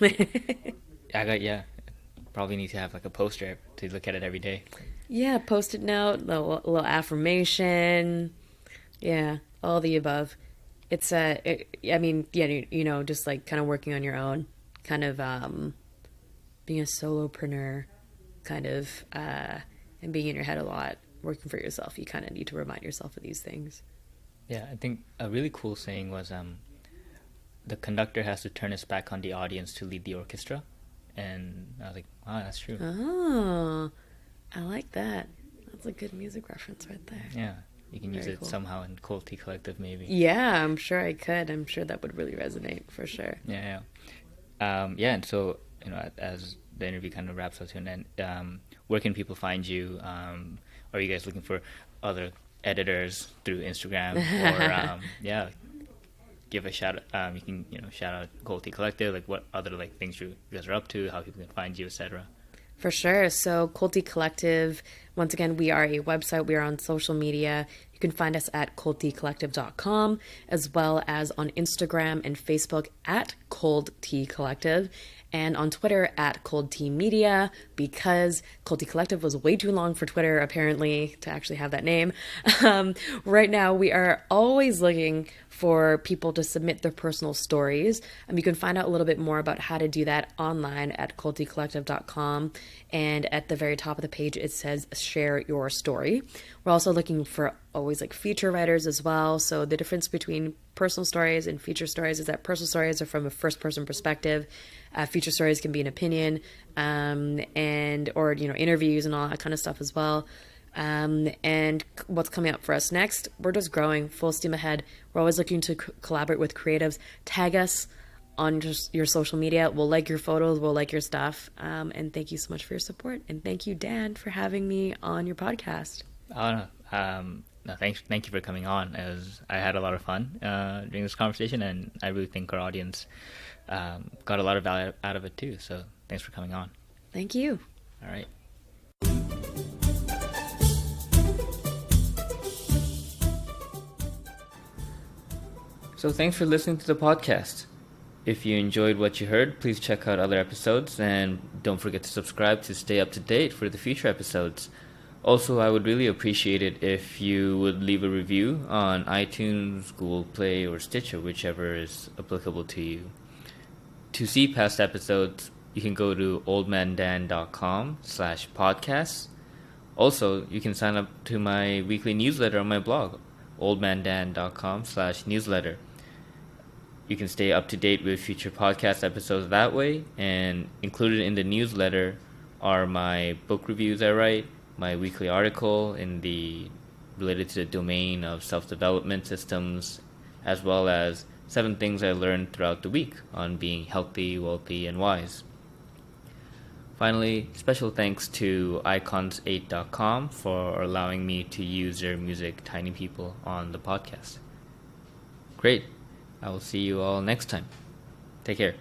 Probably need to have like a poster to look at it every day. Yeah, post-it note, little affirmation. Yeah, all the above. It's just like kind of working on your own, kind of being a solopreneur, kind of, and being in your head a lot, working for yourself. You kind of need to remind yourself of these things. Yeah, I think a really cool saying was, the conductor has to turn his back on the audience to lead the orchestra. And I was like, wow, that's true. Oh, I like that. That's a good music reference right there. Yeah, you can use Very it cool. somehow in Cold Tea Collective, maybe. Yeah, I'm sure I could. I'm sure that would really resonate for sure. Yeah. And so, as the interview kind of wraps up to an end, where can people find you? Are you guys looking for other editors through Instagram? Or, give a shout out. You can, shout out Cold Tea Collective, like what other like things you guys are up to, how people can find you, etc. For sure. So Cold Tea Collective, once again, we are a website. We are on social media. You can find us at coldteacollective.com, as well as on Instagram and Facebook at Cold Tea Collective, and on Twitter at Cold Tea Media, because Cold Tea Collective was way too long for Twitter, apparently, to actually have that name. Right now, we are always looking for people to submit their personal stories. You can find out a little bit more about how to do that online at coldteacollective.com. And at the very top of the page, it says share your story. We're also looking for always like feature writers as well. So the difference between personal stories and feature stories is that personal stories are from a first person perspective. Feature stories can be an opinion, or interviews and all that kind of stuff as well. And what's coming up for us next? We're just growing, full steam ahead. We're always looking to collaborate with creatives. Tag us on just your social media. We'll like your photos. We'll like your stuff. And thank you so much for your support. And thank you, Dan, for having me on your podcast. No, thank you for coming on. I had a lot of fun during this conversation, and I really think our audience got a lot of value out of it too. So thanks for coming on. Thank you. All right. So thanks for listening to the podcast. If you enjoyed what you heard, please check out other episodes, and don't forget to subscribe to stay up to date for the future episodes. Also, I would really appreciate it if you would leave a review on iTunes, Google Play, or Stitcher, whichever is applicable to you. To see past episodes, you can go to oldmandan.com/podcasts. Also, you can sign up to my weekly newsletter on my blog, oldmandan.com/newsletter. You can stay up to date with future podcast episodes that way, and included in the newsletter are my book reviews I write, my weekly article related to the domain of self-development systems, as well as 7 things I learned throughout the week on being healthy, wealthy, and wise. Finally, special thanks to icons8.com for allowing me to use their music, Tiny People, on the podcast. Great. I will see you all next time. Take care.